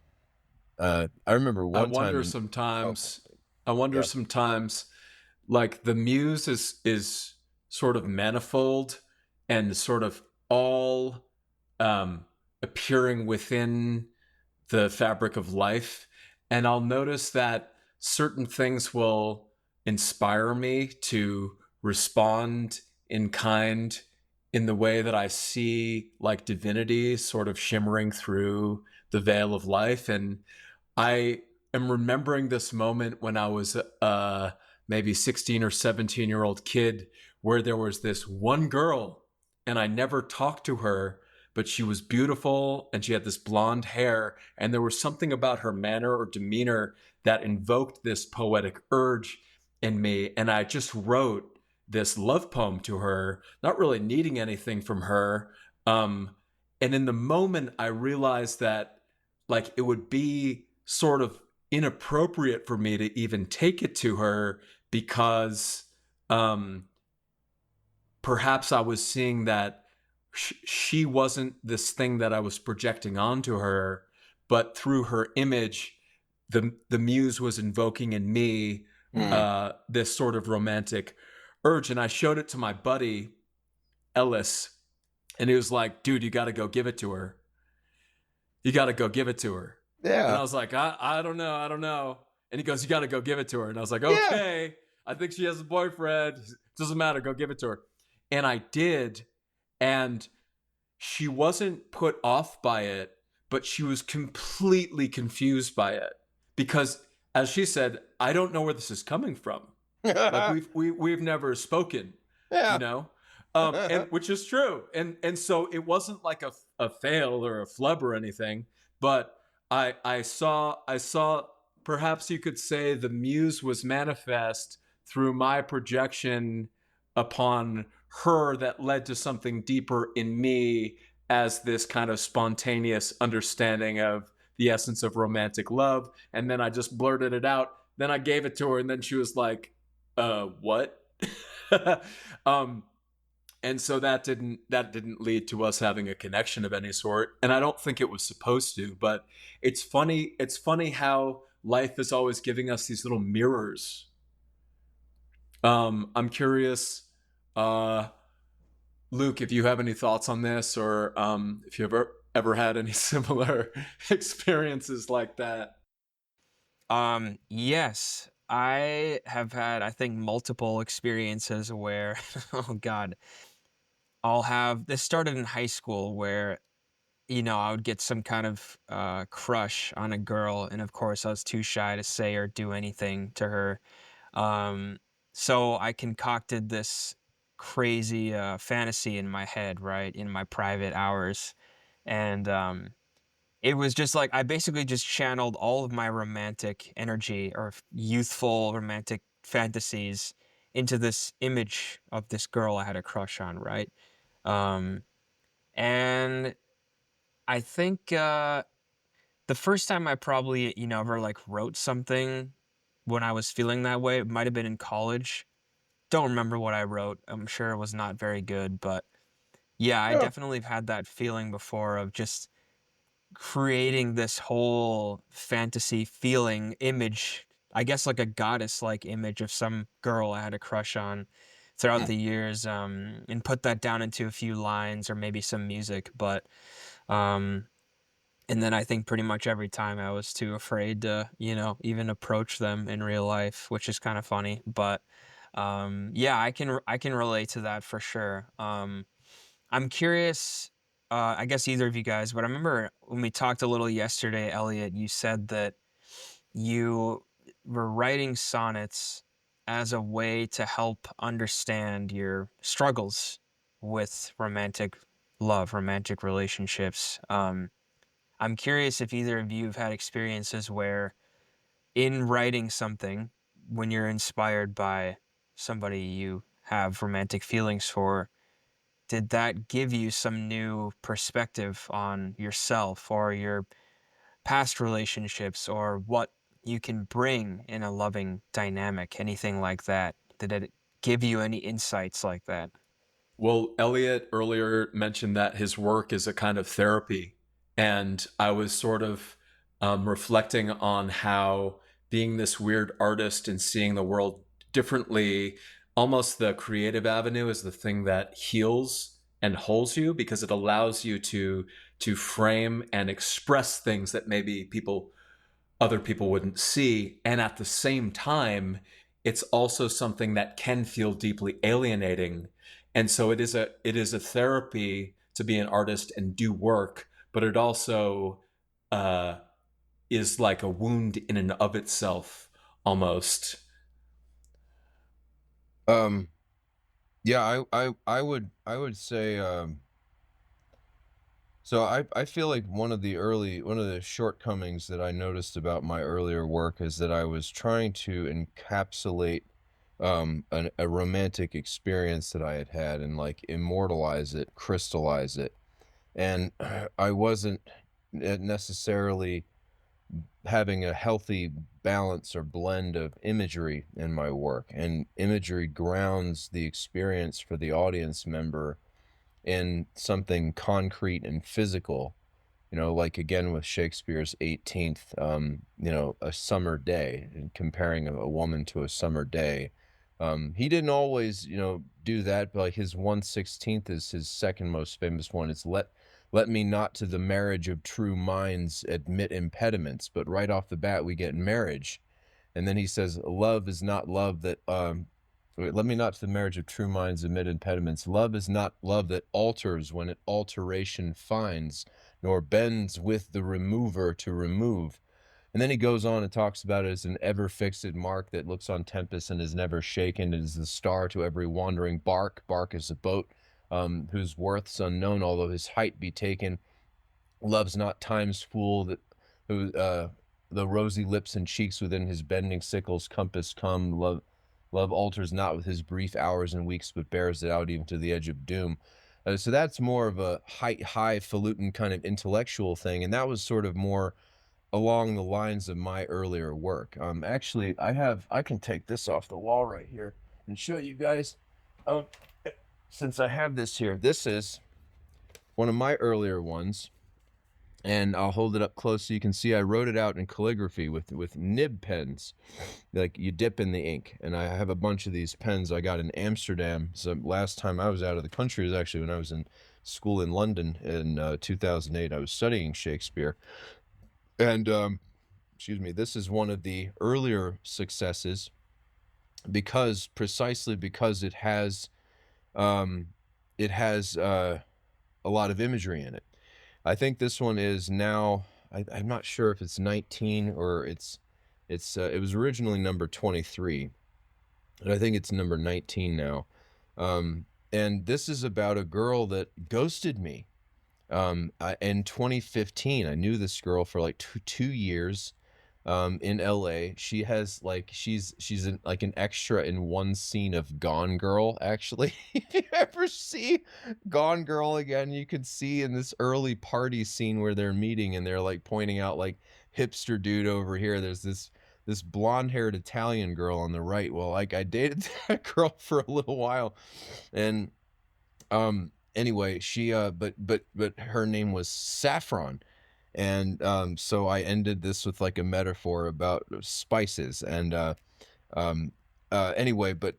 I remember I one time wonder in oh sometimes. I wonder yeah. sometimes, like the muse is sort of manifold and sort of all um, appearing within the fabric of life, and I'll notice that certain things will inspire me to respond in kind in the way that I see like divinity sort of shimmering through the veil of life. And I am remembering this moment when I was maybe 16 or 17-year-old kid where there was this one girl and I never talked to her, but she was beautiful and she had this blonde hair. And there was something about her manner or demeanor that invoked this poetic urge in me. And I just wrote this love poem to her, not really needing anything from her. Um, and in the moment, I realized that like it would be sort of inappropriate for me to even take it to her because um, perhaps I was seeing that she wasn't this thing that I was projecting onto her, but through her image, the muse was invoking in me Mm. this sort of romantic urge. And I showed it to my buddy Ellis, and he was like, "Dude, you got to go give it to her. You got to go give it to her." And Yeah. I was like, I don't know. I don't know. And he goes, "You got to go give it to her." And I was like, Yeah. "Okay, I think she has a boyfriend. Doesn't matter. Go give it to her." And I did. And she wasn't put off by it, but she was completely confused by it because, as she said, I don't know where this is coming from. Like we've never spoken, you Yeah. know, and which is true. And so it wasn't like a fail or a flub or anything, but I saw perhaps you could say the muse was manifest through my projection upon her that led to something deeper in me as this kind of spontaneous understanding of the essence of romantic love. And then I just blurted it out. Then I gave it to her, and then she was like, what?" um, and so that didn't lead to us having a connection of any sort, and I don't think it was supposed to. But it's funny how life is always giving us these little mirrors. I'm curious, uh, Luke, if you have any thoughts on this, or if you ever had any similar experiences like that. Yes, I have had, I think, multiple experiences where, oh God, this started in high school where, I would get some kind of crush on a girl. And of course, I was too shy to say or do anything to her. Um, so I concocted this crazy fantasy in my head, right, in my private hours. And it was just like I basically just channeled all of my romantic energy or youthful romantic fantasies into this image of this girl I had a crush on, right? Um, and I think the first time I probably, ever like wrote something when I was feeling that way, it might have been in college. Don't remember what I wrote. I'm sure it was not very good, but yeah, I Yeah. definitely have had that feeling before of just creating this whole fantasy feeling image, I guess like a goddess like image of some girl I had a crush on throughout Mm. the years, and put that down into a few lines or maybe some music. But um, and then I think pretty much every time I was too afraid to, even approach them in real life, which is kind of funny. But yeah, I can relate to that for sure. I'm curious, I guess either of you guys, but I remember when we talked a little yesterday, Elliot, you said that you were writing sonnets as a way to help understand your struggles with romantic love, romantic relationships. I'm curious if either of you have had experiences where in writing something, when you're inspired by somebody you have romantic feelings for, did that give you some new perspective on yourself or your past relationships or what you can bring in a loving dynamic, anything like that? Did it give you any insights like that? Well, Elliot earlier mentioned that his work is a kind of therapy. And I was sort of reflecting on how being this weird artist and seeing the world differently, almost the creative avenue is the thing that heals and holds you because it allows you to frame and express things that maybe other people wouldn't see. And at the same time, it's also something that can feel deeply alienating. And so it is a therapy to be an artist and do work, but it also uh, is like a wound in and of itself, almost. Um, yeah, I would say, so I feel like one of the shortcomings that I noticed about my earlier work is that I was trying to encapsulate a romantic experience that I had had and like immortalize it, crystallize it. And I wasn't necessarily having a healthy balance or blend of imagery in my work. And imagery grounds the experience for the audience member in something concrete and physical, like again with Shakespeare's 18th, a summer day, and comparing a woman to a summer day. He didn't always, do that, but like his 1/16th is his second most famous one. It's let me not to the marriage of true minds admit impediments, but right off the bat we get marriage. And then he says, love is not love that, let me not to the marriage of true minds admit impediments. Love is not love that alters when it alteration finds, nor bends with the remover to remove. And then he goes on and talks about it as an ever fixed mark that looks on tempest and is never shaken. It is the star to every wandering bark. Bark is a boat, whose worth's unknown, although his height be taken. Love's not time's fool that who the rosy lips and cheeks within his bending sickle's compass come. Love alters not with his brief hours and weeks, but bears it out even to the edge of doom. So that's more of a highfalutin kind of intellectual thing, and that was sort of more along the lines of my earlier work. Actually, I can take this off the wall right here and show you guys. Um, since I have this here, this is one of my earlier ones, and I'll hold it up close so you can see I wrote it out in calligraphy with nib pens, like you dip in the ink. And I have a bunch of these pens I got in Amsterdam. So last time I was out of the country was actually when I was in school in London in 2008. I was studying Shakespeare. And excuse me, this is one of the earlier successes precisely because it has a lot of imagery in it. I think this one is now, I'm not sure if it's 19 or it was originally number 23, and I think it's number 19 now. And this is about a girl that ghosted me. In 2015, I knew this girl for like two years. In LA, she has like she's like an extra in one scene of Gone Girl. Actually, if you ever see Gone Girl again, you could see in this early party scene where they're meeting and they're like pointing out like hipster dude over here. There's this blonde-haired Italian girl on the right. Well, like I dated that girl for a little while, and anyway, she but her name was Saffron. And so I ended this with like a metaphor about spices. And anyway, but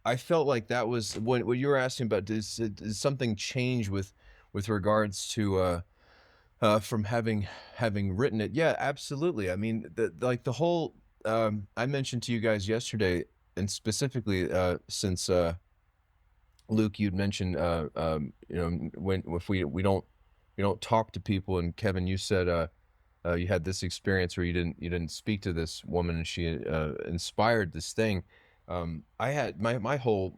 I felt like that was what you were asking about. Does something change with regards to from having written it? Yeah, absolutely. I mean, the whole I mentioned to you guys yesterday, and specifically since Luke, you'd mentioned when if we don't talk to people, and Kevin, you said you had this experience where you didn't speak to this woman, and she inspired this thing. I had my whole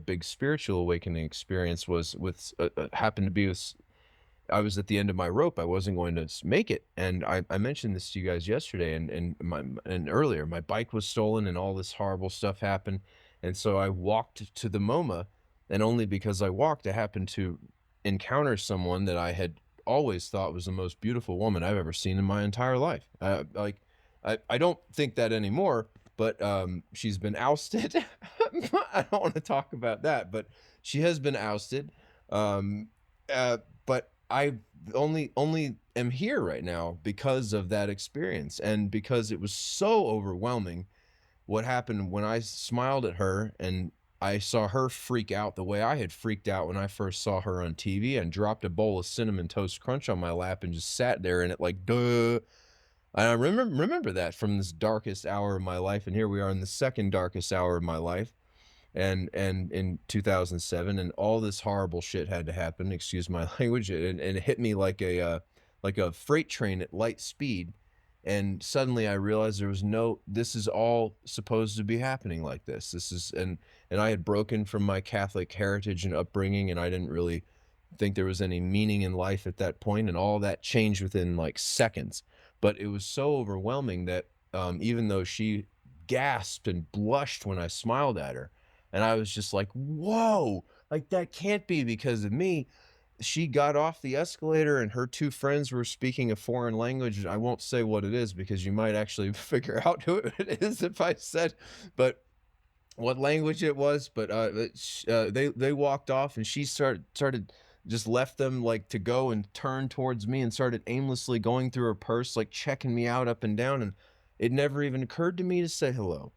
big spiritual awakening experience was with happened to be with I was at the end of my rope. I wasn't going to make it. And I mentioned this to you guys yesterday and earlier. My bike was stolen and all this horrible stuff happened. And so I walked to the MoMA, and only because I walked, I happened to encounter someone that I had always thought was the most beautiful woman I've ever seen in my entire life. I don't think that anymore, but she's been ousted. I don't want to talk about that, but she has been ousted. But I only am here right now because of that experience, and because it was so overwhelming what happened when I smiled at her and I saw her freak out the way I had freaked out when I first saw her on TV, and dropped a bowl of Cinnamon Toast Crunch on my lap and just sat there and it like, duh. And I remember that from this darkest hour of my life, and here we are in the second darkest hour of my life, and in 2007, and all this horrible shit had to happen, excuse my language, and it hit me like a freight train at light speed. And suddenly I realized this is all supposed to be happening like this. And I had broken from my Catholic heritage and upbringing, and I didn't really think there was any meaning in life at that point, and all that changed within like seconds. But it was so overwhelming that even though she gasped and blushed when I smiled at her, and I was just like, whoa, like that can't be because of me. She got off the escalator and her two friends were speaking a foreign language. I won't say what it is because you might actually figure out who it is if I said, but what language it was. But they walked off, and she started just left them like to go and turned towards me and started aimlessly going through her purse, like checking me out up and down. And it never even occurred to me to say hello.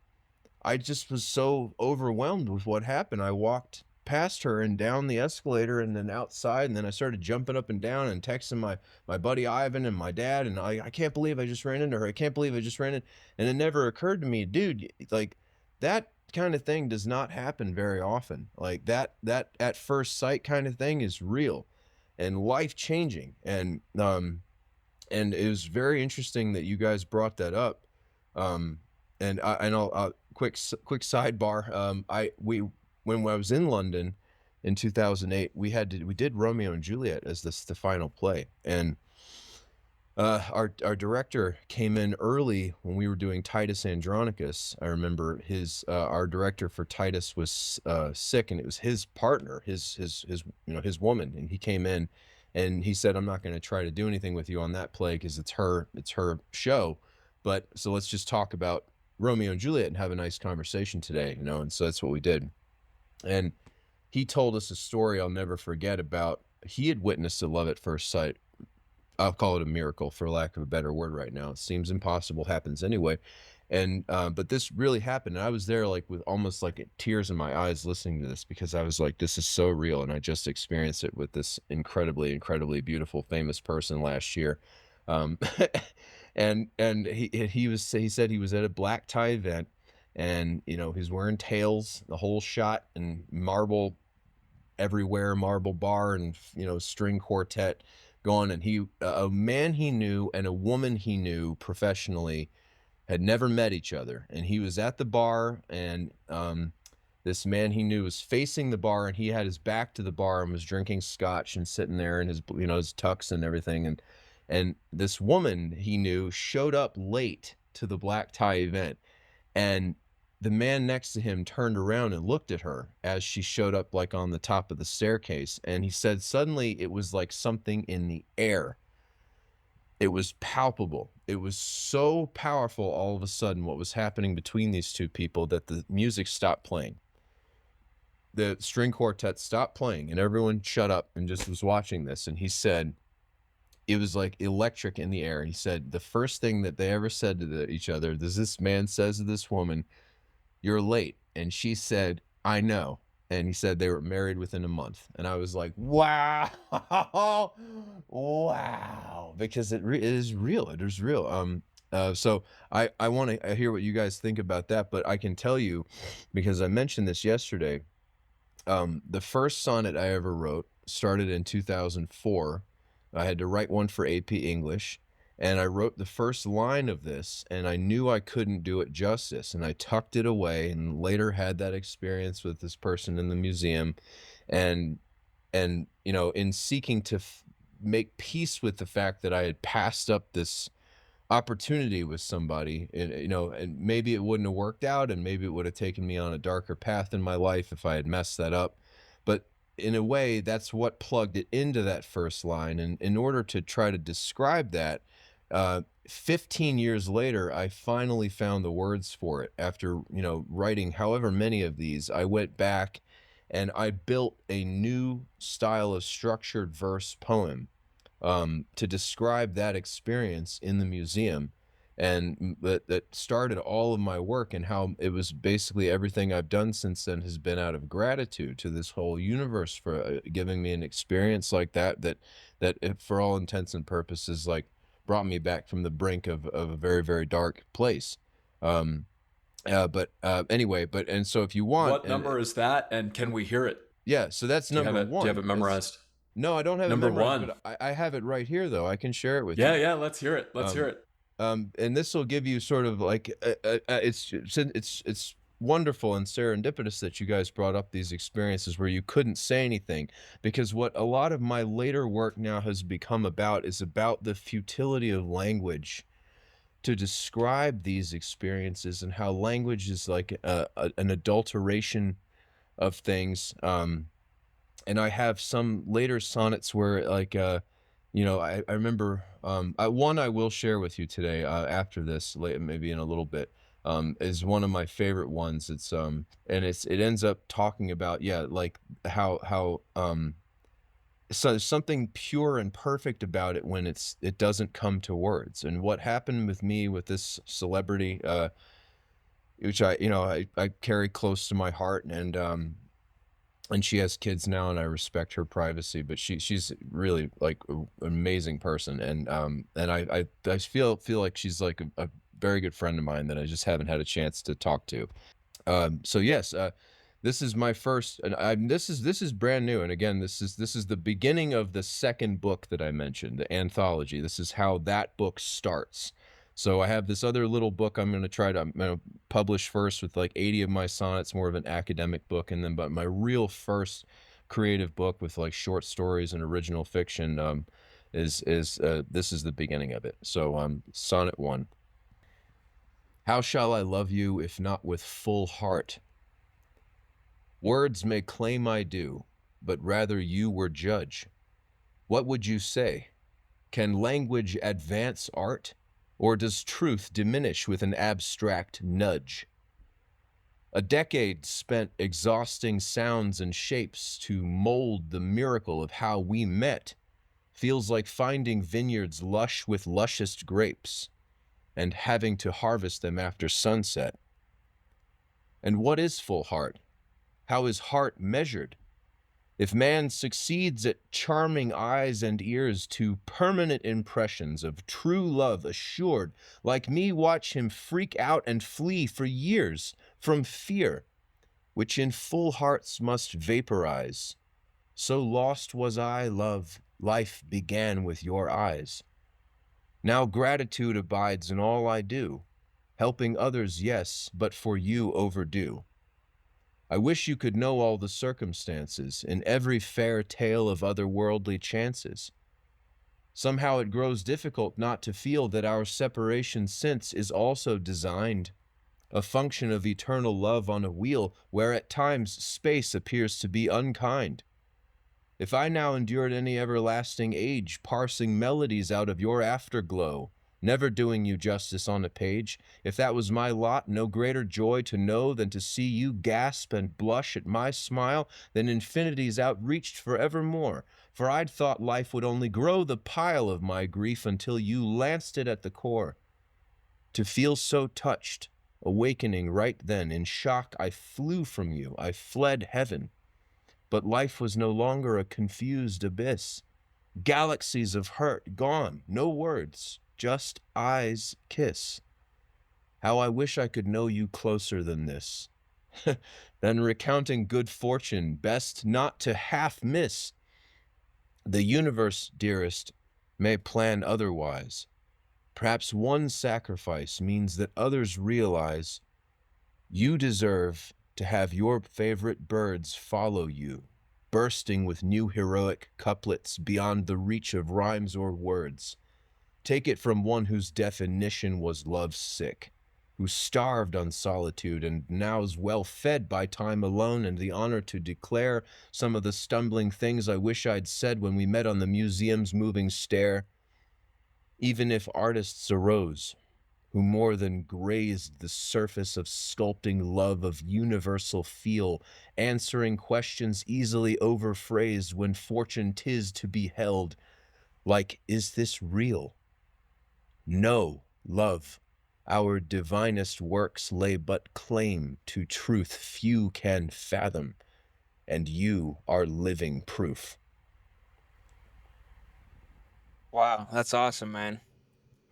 I just was so overwhelmed with what happened. I walked past her and down the escalator and then outside, and then I started jumping up and down and texting my buddy Ivan and my dad, and I can't believe I just ran into her. I can't believe I just ran in. And it never occurred to me, dude, like that kind of thing does not happen very often. Like that at first sight kind of thing is real and life changing. And it was very interesting that you guys brought that up. And I'll quick sidebar. When I was in London in 2008, we did Romeo and Juliet as the final play, and our director came in early when we were doing Titus Andronicus. I remember our director for Titus was sick, and it was his partner, his woman, and he came in, and he said, "I'm not going to try to do anything with you on that play because it's her show, but so let's just talk about Romeo and Juliet and have a nice conversation today," and so that's what we did. And he told us a story I'll never forget about. He had witnessed a love at first sight. I'll call it a miracle for lack of a better word right now. It seems impossible, happens anyway. And but this really happened. And I was there like with almost like tears in my eyes listening to this, because I was like, this is so real. And I just experienced it with this incredibly, incredibly beautiful, famous person last year. And he said he was at a black tie event, and he's wearing tails the whole shot, and marble everywhere, marble bar, and string quartet going. And a man he knew and a woman he knew professionally had never met each other, and he was at the bar, and this man he knew was facing the bar, and he had his back to the bar and was drinking scotch and sitting there in his his tux and everything, and this woman he knew showed up late to the black tie event, and the man next to him turned around and looked at her as she showed up like on the top of the staircase. And he said suddenly it was like something in the air. It was palpable. It was so powerful all of a sudden what was happening between these two people that the music stopped playing. The string quartet stopped playing and everyone shut up and just was watching this. And he said it was like electric in the air. He said the first thing that they ever said to each other, this man says to this woman, "You're late." And she said, "I know." And he said they were married within a month. And I was like, wow, wow, because it is real. It is real. So I want to hear what you guys think about that, but I can tell you, because I mentioned this yesterday, the first sonnet I ever wrote started in 2004. I had to write one for AP English. And I wrote the first line of this, and I knew I couldn't do it justice, and I tucked it away, and later had that experience with this person in the museum, and in seeking to make peace with the fact that I had passed up this opportunity with somebody, and and maybe it wouldn't have worked out, and maybe it would have taken me on a darker path in my life if I had messed that up. But in a way, that's what plugged it into that first line. And in order to try to describe that, 15 years later, I finally found the words for it. After writing however many of these, I went back and I built a new style of structured verse poem to describe that experience in the museum. And that started all of my work, and how it was basically everything I've done since then has been out of gratitude to this whole universe for giving me an experience like that for all intents and purposes, like, brought me back from the brink of a very, very dark place. Anyway, and so if you want, what number is that, and can we hear it? Yeah, so that's number one. Do you have it memorized? No, I don't have number it memorized, one. but I have it right here, though. I can share it with you. Yeah, let's hear it. Let's hear it. And this will give you sort of like it's wonderful and serendipitous that you guys brought up these experiences where you couldn't say anything, because what a lot of my later work now has become about is about the futility of language to describe these experiences, and how language is like an adulteration of things. And I have some later sonnets where, like, I remember one I will share with you today after this, maybe in a little bit, is one of my favorite ones. It's and it ends up talking about, like how so there's something pure and perfect about it when it doesn't come to words. And what happened with me with this celebrity, which I carry close to my heart, and she has kids now, and I respect her privacy, but she's really like an amazing person. And I feel like she's like a very good friend of mine that I just haven't had a chance to talk to. So yes, this is my first, and this is brand new. And again, this is the beginning of the second book that I mentioned, the anthology. This is how that book starts. So I have this other little book I'm going to try to publish first with like 80 of my sonnets, more of an academic book. And then, but my real first creative book with like short stories and original fiction is this is the beginning of it. So Sonnet 1. How shall I love you if not with full heart? Words may claim I do, but rather you were judge. What would you say? Can language advance art? Or does truth diminish with an abstract nudge? A decade spent exhausting sounds and shapes to mold the miracle of how we met feels like finding vineyards lush with lushest grapes and having to harvest them after sunset. And what is full heart? How is heart measured? If man succeeds at charming eyes and ears to permanent impressions of true love assured, like me watch him freak out and flee for years from fear, which in full hearts must vaporize. So lost was I, love, life began with your eyes. Now gratitude abides in all I do, helping others, yes, but for you overdue. I wish you could know all the circumstances in every fair tale of otherworldly chances. Somehow it grows difficult not to feel that our separation since is also designed, a function of eternal love on a wheel where at times space appears to be unkind. If I now endured any everlasting age, parsing melodies out of your afterglow, never doing you justice on a page, if that was my lot, no greater joy to know than to see you gasp and blush at my smile than infinity's outreached forevermore. For I'd thought life would only grow the pile of my grief until you lanced it at the core. To feel so touched, awakening right then, in shock I flew from you, I fled heaven. But life was no longer a confused abyss. Galaxies of hurt gone, no words, just eyes kiss. How I wish I could know you closer than this. Then recounting good fortune, best not to half miss. The universe, dearest, may plan otherwise. Perhaps one sacrifice means that others realize you deserve to have your favorite birds follow you bursting with new heroic couplets beyond the reach of rhymes or words. Take it from one whose definition was lovesick, who starved on solitude and now's well fed by time alone, and the honor to declare some of the stumbling things I wish I'd said when we met on the museum's moving stair. Even if artists arose, who more than grazed the surface of sculpting love of universal feel, answering questions easily overphrased when fortune 'tis to be held, like, is this real? No, love, our divinest works lay but claim to truth few can fathom, and you are living proof. Wow, that's awesome, man.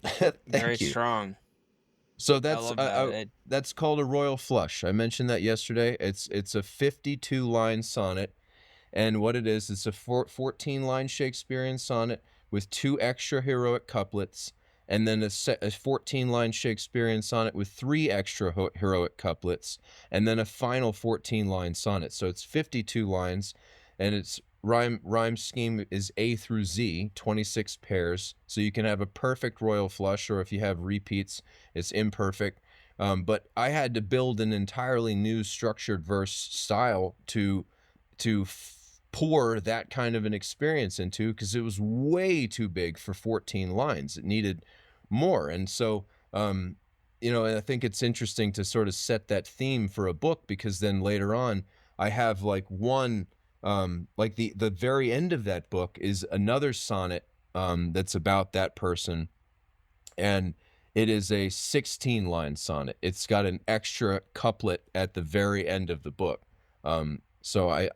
Very Thank you. strong. So I that's love that. that's called a royal flush. I mentioned that yesterday. It's a 52-line sonnet, and what it is, it's a 14-line Shakespearean sonnet with 2 extra heroic couplets, and then a 14-line Shakespearean sonnet with 3 extra heroic couplets, and then a final 14-line sonnet. So it's 52 lines, and its rhyme scheme is A through Z, 26 pairs. So you can have a perfect royal flush, or if you have repeats, it's imperfect. But I had to build an entirely new structured verse style to pour that kind of an experience into, because it was way too big for 14 lines. It needed more. And so, and I think it's interesting to sort of set that theme for a book, because then later on I have like one, like the very end of that book is another sonnet that's about that person, and it is a 16-line sonnet. It's got an extra couplet at the very end of the book. So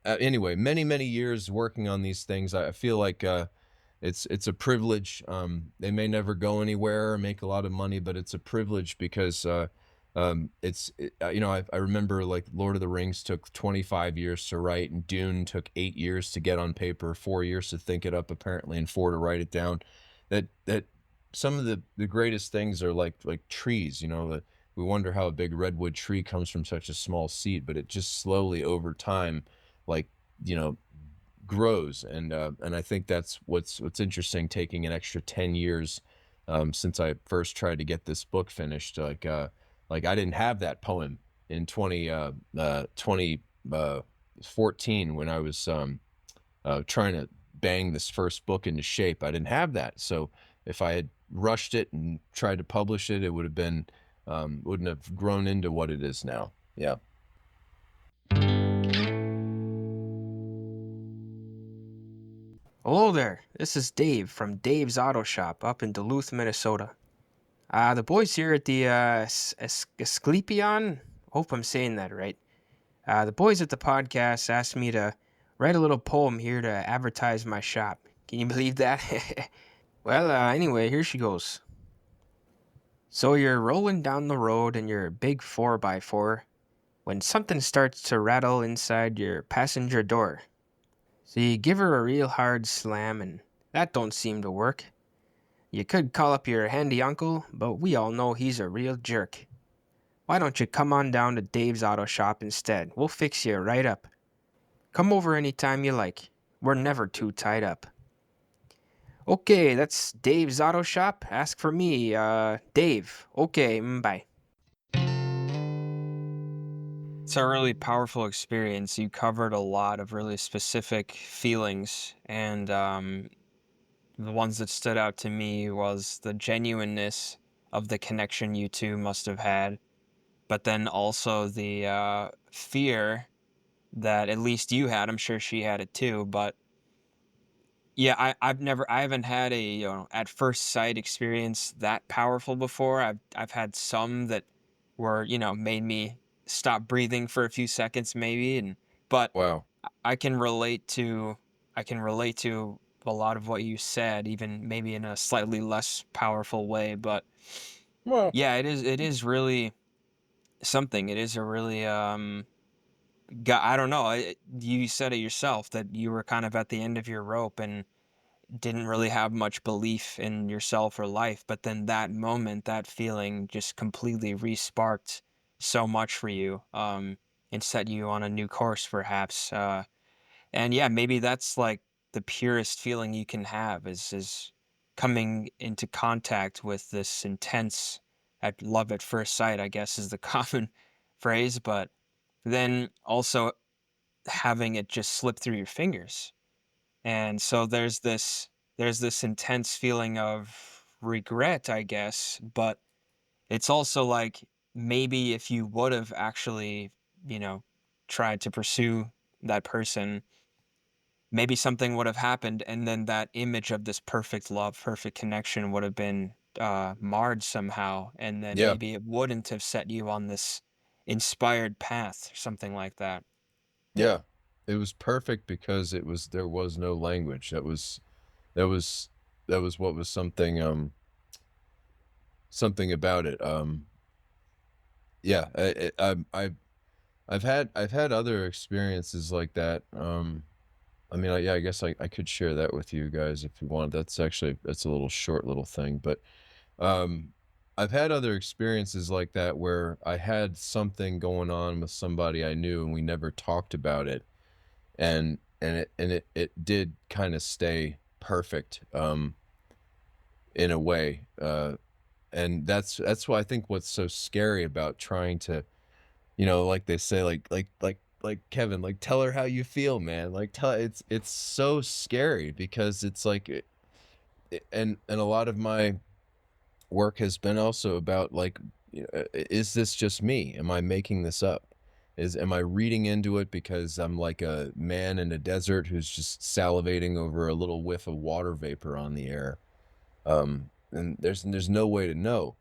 anyway, many years working on these things. I feel like it's a privilege. They may never go anywhere or make a lot of money, but it's a privilege because I remember like Lord of the Rings took 25 years to write, and Dune took 8 years to get on paper, 4 years to think it up apparently, and 4 to write it down. That some of the greatest things are like trees. We wonder how a big redwood tree comes from such a small seed, but it just slowly over time, like, grows. And I think that's what's interesting, taking an extra 10 years since I first tried to get this book finished. Like I didn't have that poem in 2014 when I was trying to bang this first book into shape. I didn't have that. So if I had rushed it and tried to publish it, it would have been wouldn't have grown into what it is now. Yeah. Hello there. This is Dave from Dave's Auto Shop up in Duluth, Minnesota. The boys here at the Asclepion, hope I'm saying that right. The boys at the podcast asked me to write a little poem here to advertise my shop. Can you believe that? Well, anyway, here she goes. So you're rolling down the road in your big 4x4 when something starts to rattle inside your passenger door. So you give her a real hard slam, and that don't seem to work. You could call up your handy uncle, but we all know he's a real jerk. Why don't you come on down to Dave's Auto Shop instead? We'll fix you right up. Come over anytime you like. We're never too tied up. Okay, that's Dave's Auto Shop. Ask for me, Dave. Okay, bye. It's a really powerful experience. You covered a lot of really specific feelings, and the ones that stood out to me was the genuineness of the connection you two must have had, but then also the fear that at least you had. I'm sure she had it too, but yeah, I haven't had a at first sight experience that powerful before. I've had some that were made me stop breathing for a few seconds maybe, but Wow. I can relate to a lot of what you said, even maybe in a slightly less powerful way. But Well, yeah, it is really something. It is a really I don't know. You said it yourself that you were kind of at the end of your rope and didn't really have much belief in yourself or life, but then that moment, that feeling just completely re-sparked so much for you, and set you on a new course perhaps. And yeah, maybe that's like the purest feeling you can have is coming into contact with this intense at love at first sight, I guess is the common phrase, but then also having it just slip through your fingers. And so there's this intense feeling of regret, I guess, but it's also like maybe if you would have actually, you know, tried to pursue that person, maybe something would have happened, and then that image of this perfect love, perfect connection would have been marred somehow, and then Yeah. maybe it wouldn't have set you on this inspired path or something like that. Yeah. It was perfect because there was no language. That was that was what was something about it. Yeah, I've had other experiences like that. I mean, yeah, I guess I could share that with you guys if you want. That's a little short little thing, but um, I've had other experiences like that where I had something going on with somebody I knew and we never talked about it, and it did kind of stay perfect in a way. And that's why I think what's so scary about trying to, like they say, like Kevin, like tell her how you feel, man. Like tell it's so scary because it's like and a lot of my work has been also about like, is this just me? Am I making this up? Am I reading into it because I'm like a man in a desert who's just salivating over a little whiff of water vapor on the air? And there's no way to know.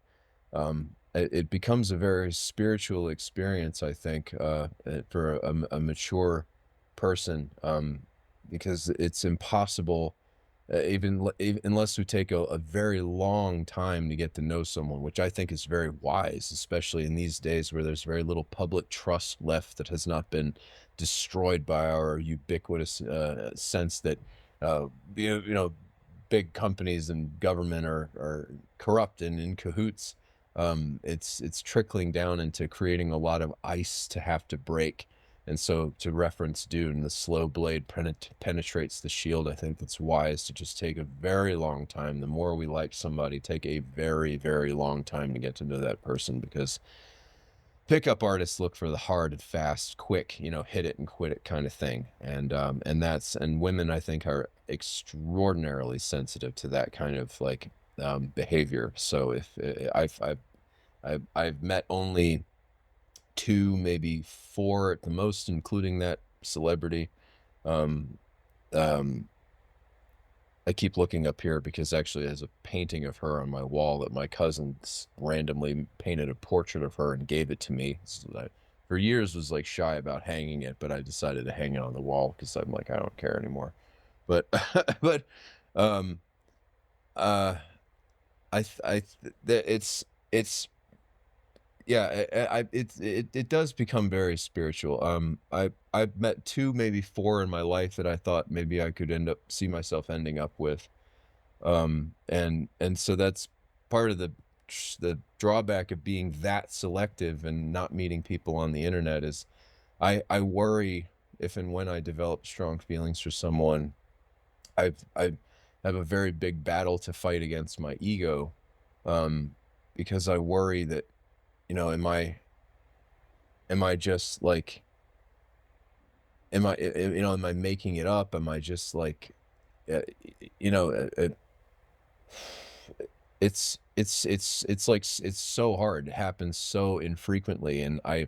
It becomes a very spiritual experience, I think, for a mature person, because it's impossible, unless we take a very long time to get to know someone, which I think is very wise, especially in these days where there's very little public trust left that has not been destroyed by our ubiquitous sense that, uh, you know, big companies and government are corrupt and in cahoots. It's trickling down into creating a lot of ice to have to break. And so, to reference Dune, the slow blade penetrates the shield. I think it's wise to just take a very long time. The more we like somebody, take a very, very long time to get to know that person, because pickup artists look for the hard and fast, quick, hit it and quit it kind of thing. And women, I think, are extraordinarily sensitive to that kind of like behavior. So if I've met only two, maybe four at the most, including that celebrity. Um, um, I keep looking up here because actually there's a painting of her on my wall that my cousins randomly painted a portrait of her and gave it to me. So I, for years, was like shy about hanging it, but I decided to hang it on the wall because I'm like, I don't care anymore. But but um uh it's yeah, it does become very spiritual. I've met two, maybe four in my life that I thought maybe I could see myself ending up with. And so that's part of the drawback of being that selective and not meeting people on the internet is I worry if and when I develop strong feelings for someone, I have a very big battle to fight against my ego, because I worry that, am I just like, am I making it up? Am I just like, uh, you know, uh, uh, it's like it's so hard. It happens so infrequently, and I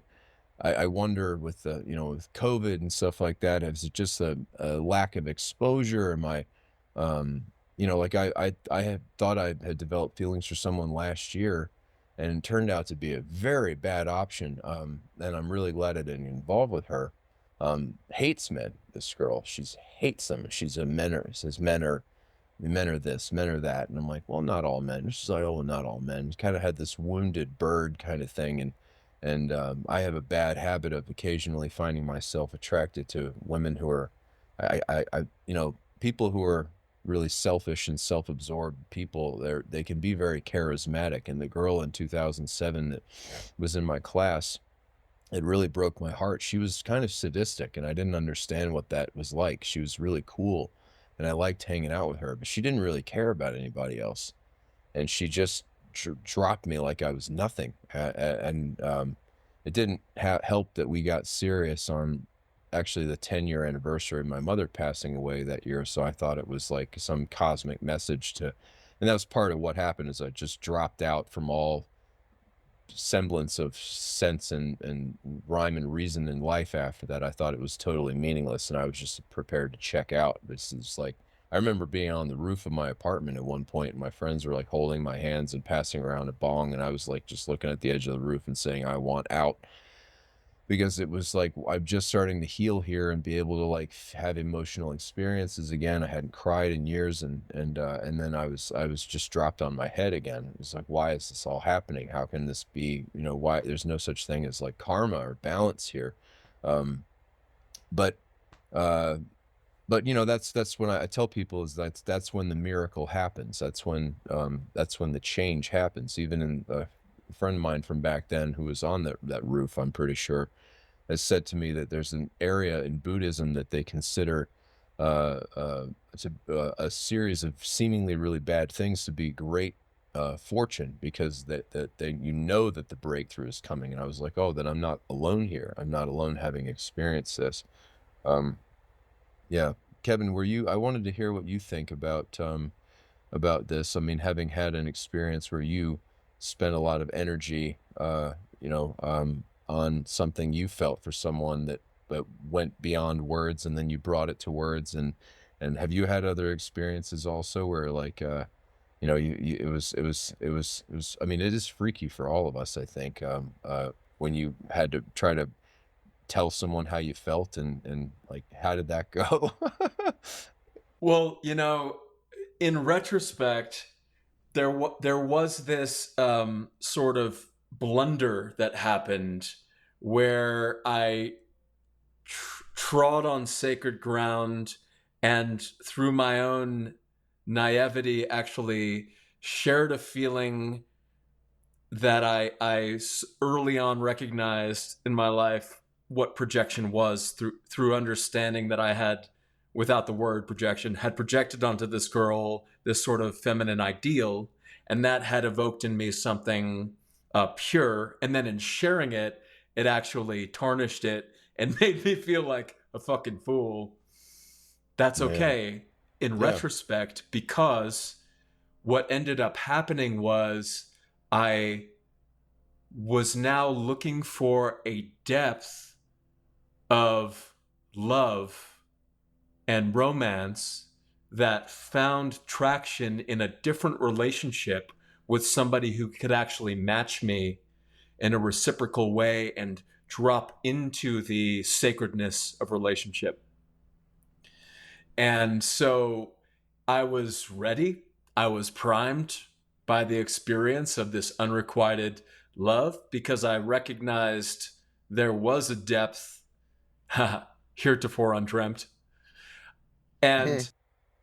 wonder with with COVID and stuff like that, is it just a lack of exposure? Am I, like I had thought I had developed feelings for someone last year, and it turned out to be a very bad option. And I'm really glad I didn't get involved with her. Hates men. This girl, hates them. She's a menor. Says men are this, men are that, and I'm like, well, not all men. She's like, oh, not all men. Kind of had this wounded bird kind of thing, and I have a bad habit of occasionally finding myself attracted to women who are, people who are really selfish and self-absorbed people. They can be very charismatic. And the girl in 2007 that was in my class, it really broke my heart. She was kind of sadistic, and I didn't understand what that was like. She was really cool, and I liked hanging out with her, but she didn't really care about anybody else. And she just dropped me like I was nothing. And it didn't help that we got serious on actually the 10-year anniversary of my mother passing away that year. So I thought it was like some cosmic message to, and that was part of what happened, is I just dropped out from all semblance of sense and rhyme and reason in life after that. I thought it was totally meaningless, and I was just prepared to check out. This is like, I remember being on the roof of my apartment at one point, and my friends were like holding my hands and passing around a bong, and I was like just looking at the edge of the roof and saying, I want out. Because it was like, I'm just starting to heal here and be able to like have emotional experiences again. I hadn't cried in years, and then I was just dropped on my head again. It was like, why is this all happening? How can this be? You know, why there's no such thing as like karma or balance here. Um, but uh, but you know, that's when I tell people is that's when the miracle happens. That's when the change happens. Even in a friend of mine from back then who was on that roof, I'm pretty sure, has said to me that there's an area in Buddhism that they consider a series of seemingly really bad things to be great fortune, because that they, you know that the breakthrough is coming. And I was like, oh, then I'm not alone here. I'm not alone having experienced this. Um, yeah, Kevin, I wanted to hear what you think about this. I mean, having had an experience where you spent a lot of energy, on something you felt for someone that went beyond words, and then you brought it to words. And have you had other experiences also where like, it was, I mean, it is freaky for all of us, I think, when you had to try to tell someone how you felt, and like, how did that go? Well, in retrospect, there was this sort of blunder that happened where I trod on sacred ground, and through my own naivety actually shared a feeling that I early on recognized in my life what projection was, through understanding that I had, without the word projection, had projected onto this girl this sort of feminine ideal, and that had evoked in me something pure. And then in sharing it, it actually tarnished it and made me feel like a fucking fool. That's Yeah. okay in Yeah. retrospect, because what ended up happening was I was now looking for a depth of love and romance that found traction in a different relationship with somebody who could actually match me in a reciprocal way and drop into the sacredness of relationship. And so I was ready. I was primed by the experience of this unrequited love, because I recognized there was a depth heretofore undreamt. And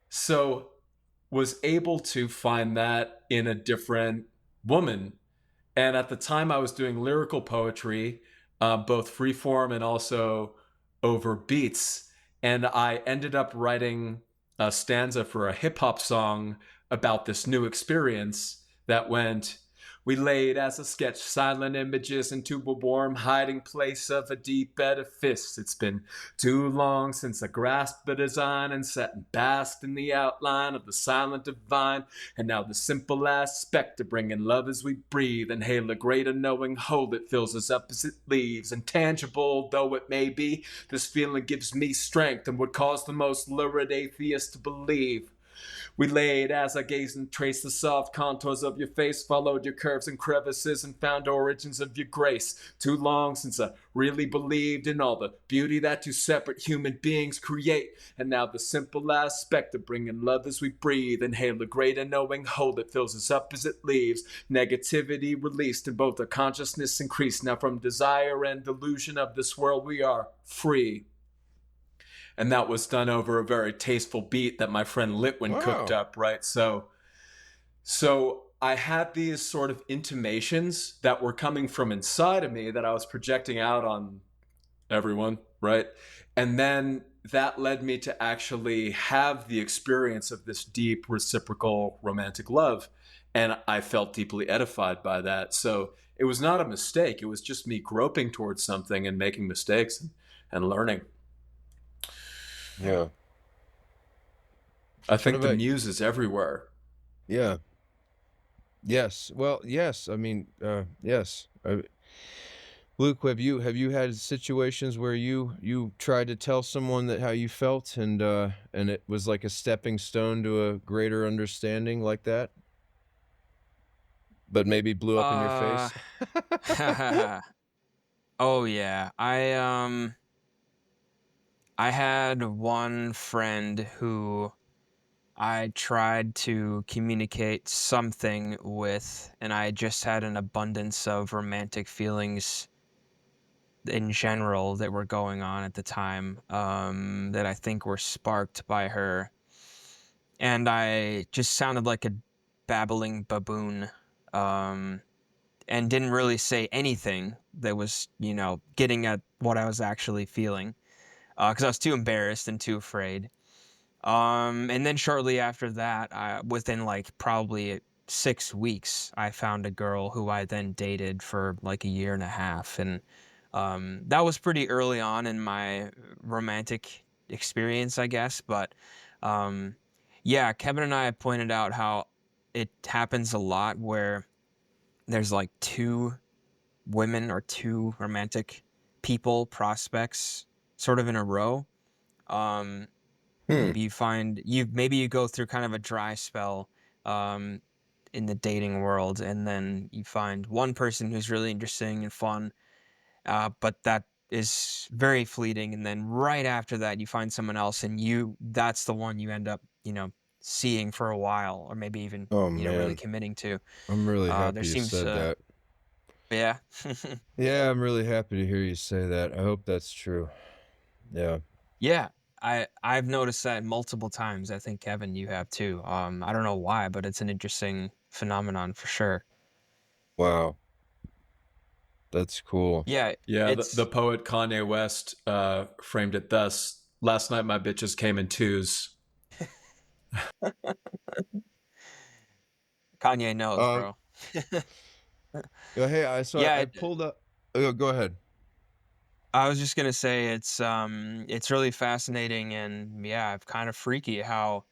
so was able to find that in a different woman. And at the time I was doing lyrical poetry, both freeform and also over beats. And I ended up writing a stanza for a hip hop song about this new experience that went, we laid as a sketch silent images into a warm hiding place of a deep edifice. It's been too long since I grasped the design and sat and basked in the outline of the silent divine. And now the simple aspect of bringing love as we breathe, and hail a greater knowing whole that fills us up as it leaves. Intangible though it may be, this feeling gives me strength and would cause the most lurid atheist to believe. We laid as I gazed and traced the soft contours of your face, followed your curves and crevices, and found origins of your grace. Too long since I really believed in all the beauty that two separate human beings create. And now the simple aspect of bringing love as we breathe, inhale a greater knowing whole that fills us up as it leaves. Negativity released and both our consciousness increased. Now from desire and delusion of this world we are free. And that was done over a very tasteful beat that my friend Litwin cooked Wow. up, right? So I had these sort of intimations that were coming from inside of me that I was projecting out on everyone, right? And then that led me to actually have the experience of this deep reciprocal romantic love. And I felt deeply edified by that. So it was not a mistake. It was just me groping towards something and making mistakes and learning. Yeah. I What think the about muse is everywhere. yeah. Yes. Well, yes. I mean, yes. Luke, have you had situations where you tried to tell someone that how you felt and it was like a stepping stone to a greater understanding like that, but maybe blew up in your Uh, face? oh yeah. I had one friend who I tried to communicate something with, and I just had an abundance of romantic feelings in general that were going on at the time, that I think were sparked by her. And I just sounded like a babbling baboon, um, and didn't really say anything that was, getting at what I was actually feeling, because I was too embarrassed and too afraid. And then shortly after that, within like probably 6 weeks, I found a girl who I then dated for like a year and a half. And that was pretty early on in my romantic experience, I guess. But um, yeah, Kevin and I have pointed out how it happens a lot where there's like two women or two romantic people, prospects, sort of in a row. Um, Hmm. maybe you go through kind of a dry spell um, in the dating world, and then you find one person who's really interesting and fun, but that is very fleeting. And then right after that, you find someone else, and that's the one you end up, seeing for a while, or maybe even, Oh really man, committing to. I'm really There happy you seems, said that. yeah. Yeah, I'm really happy to hear you say that. I hope that's true. Yeah. Yeah, I've noticed that multiple times. I think Kevin, you have too. I don't know why, but it's an interesting phenomenon for sure. Wow. That's cool. Yeah, Yeah, the it's poet Kanye West framed it thus: "Last night my bitches came in twos." Kanye knows, Um. bro. Hey, Yeah, I pulled up. Oh, go ahead. I was just gonna say it's really fascinating, and yeah, kind of freaky how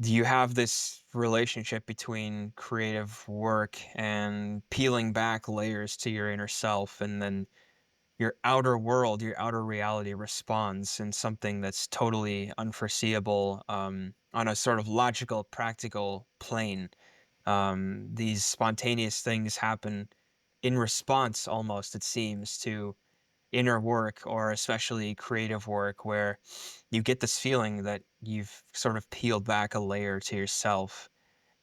you have this relationship between creative work and peeling back layers to your inner self, and then your outer world, your outer reality responds in something that's totally unforeseeable, on a sort of logical, practical plane. These spontaneous things happen in response, almost, it seems, to inner work, or especially creative work, where you get this feeling that you've sort of peeled back a layer to yourself.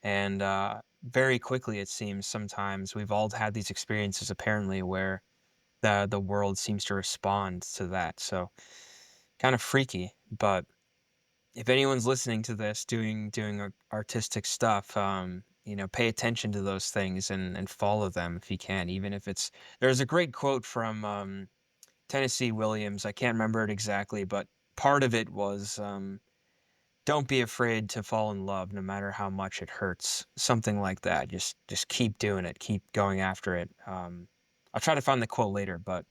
And very quickly, it seems, sometimes we've all had these experiences apparently where the world seems to respond to that. So kind of freaky. But if anyone's listening to this, doing artistic stuff, pay attention to those things and follow them if you can. Even if it's there's a great quote from Tennessee Williams. I can't remember it exactly, but part of it was, "Don't be afraid to fall in love, no matter how much it hurts." Something like that. Just keep doing it. Keep going after it. I'll try to find the quote later, but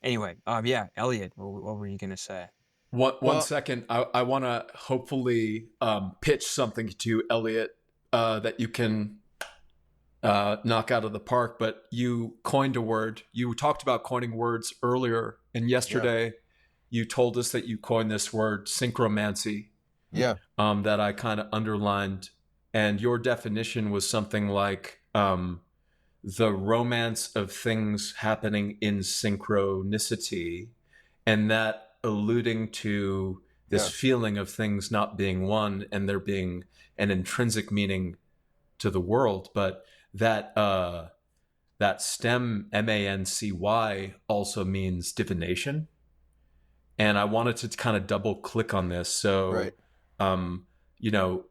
anyway, yeah, Elliot, what were you gonna say? One Well, second, I want to hopefully pitch something to Elliot that you can knock out of the park. But you coined a word. You talked about coining words earlier, and yeah, yesterday you told us that you coined this word synchromancy, yeah, that I kind of underlined. And your definition was something like the romance of things happening in synchronicity, and that alluding to this yeah, feeling of things not being one and there being an intrinsic meaning to the world. But that stem mancy also means divination, and I wanted to kind of double click on this. right. So um, you know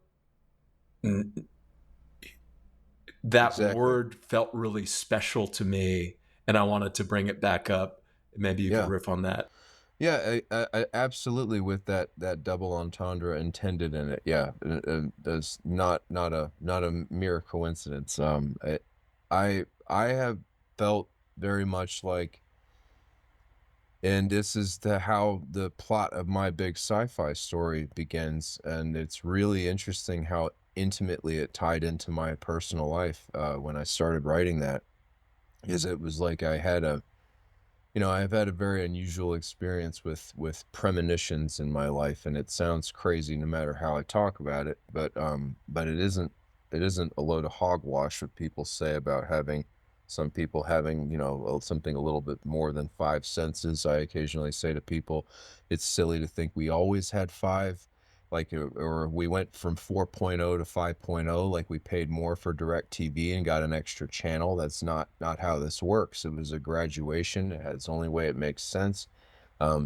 that Exactly. word felt really special to me, and I wanted to bring it back up. Maybe you could Yeah. riff on that. Yeah, I absolutely, with that double entendre intended in it. Yeah, that's not a mere coincidence. I have felt very much like, and this is how the plot of my big sci-fi story begins, and it's really interesting how intimately it tied into my personal life when I started writing that, is it was like I've had a very unusual experience with premonitions in my life, and it sounds crazy no matter how I talk about it, but it isn't a load of hogwash what people say about some people having, something a little bit more than five senses. I occasionally say to people, it's silly to think we always had five, like, or we went from 4.0 to 5.0, like we paid more for direct TV and got an extra channel. That's not how this works. It was a graduation. It's the only way it makes sense.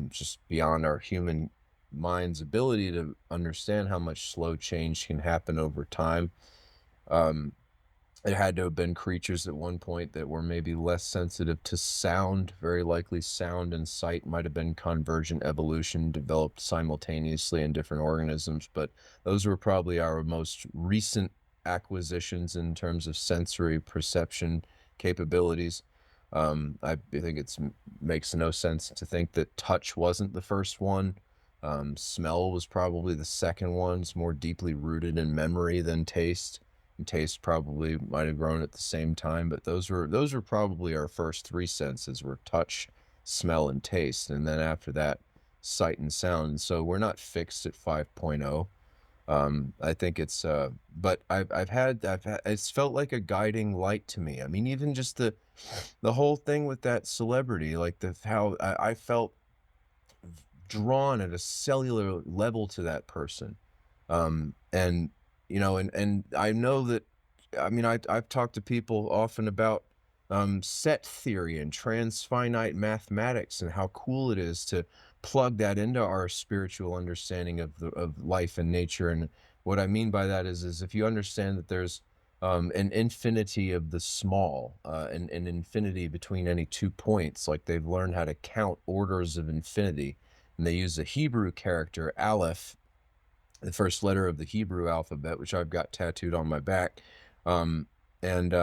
Just beyond our human mind's ability to understand how much slow change can happen over time. Um, it had to have been creatures at one point that were maybe less sensitive to sound. Very likely sound and sight might have been convergent evolution developed simultaneously in different organisms, but those were probably our most recent acquisitions in terms of sensory perception capabilities. I think it makes no sense to think that touch wasn't the first one. Smell was probably the second one. It's more deeply rooted in memory than taste, and taste probably might have grown at the same time, but those were probably our first three senses, were touch, smell, and taste, and then after that, sight and sound. And so we're not fixed at 5.0. I think but I've had it's felt like a guiding light to me. I mean, even just the whole thing with that celebrity, like how I felt drawn at a cellular level to that person. And and I know that, I mean, I've talked to people often about set theory and transfinite mathematics, and how cool it is to plug that into our spiritual understanding of life and nature. And what I mean by that is if you understand that there's an infinity of the small, and an infinity between any 2 points, like they've learned how to count orders of infinity, and they use a Hebrew character, Aleph, the first letter of the Hebrew alphabet, which I've got tattooed on my back. Um, and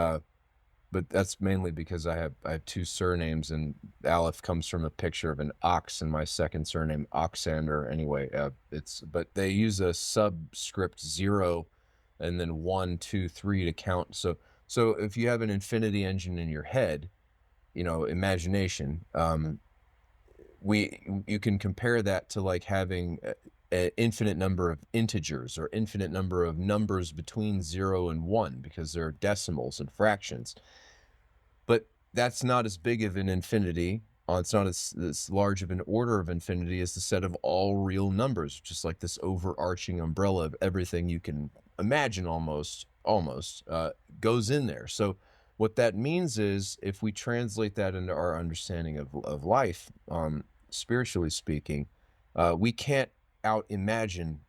But that's mainly because I have two surnames, and Aleph comes from a picture of an ox, and my second surname, Oxander. Anyway, but they use a subscript 0 and then 1, 2, 3 to count. So if you have an infinity engine in your head, imagination, you can compare that to like having an infinite number of integers, or infinite number of numbers between 0 and 1, because they're decimals and fractions. But that's not as big of an infinity. It's not as large of an order of infinity as the set of all real numbers, just like this overarching umbrella of everything you can imagine, almost goes in there. So what that means is, if we translate that into our understanding of life, spiritually speaking, we can't out imagine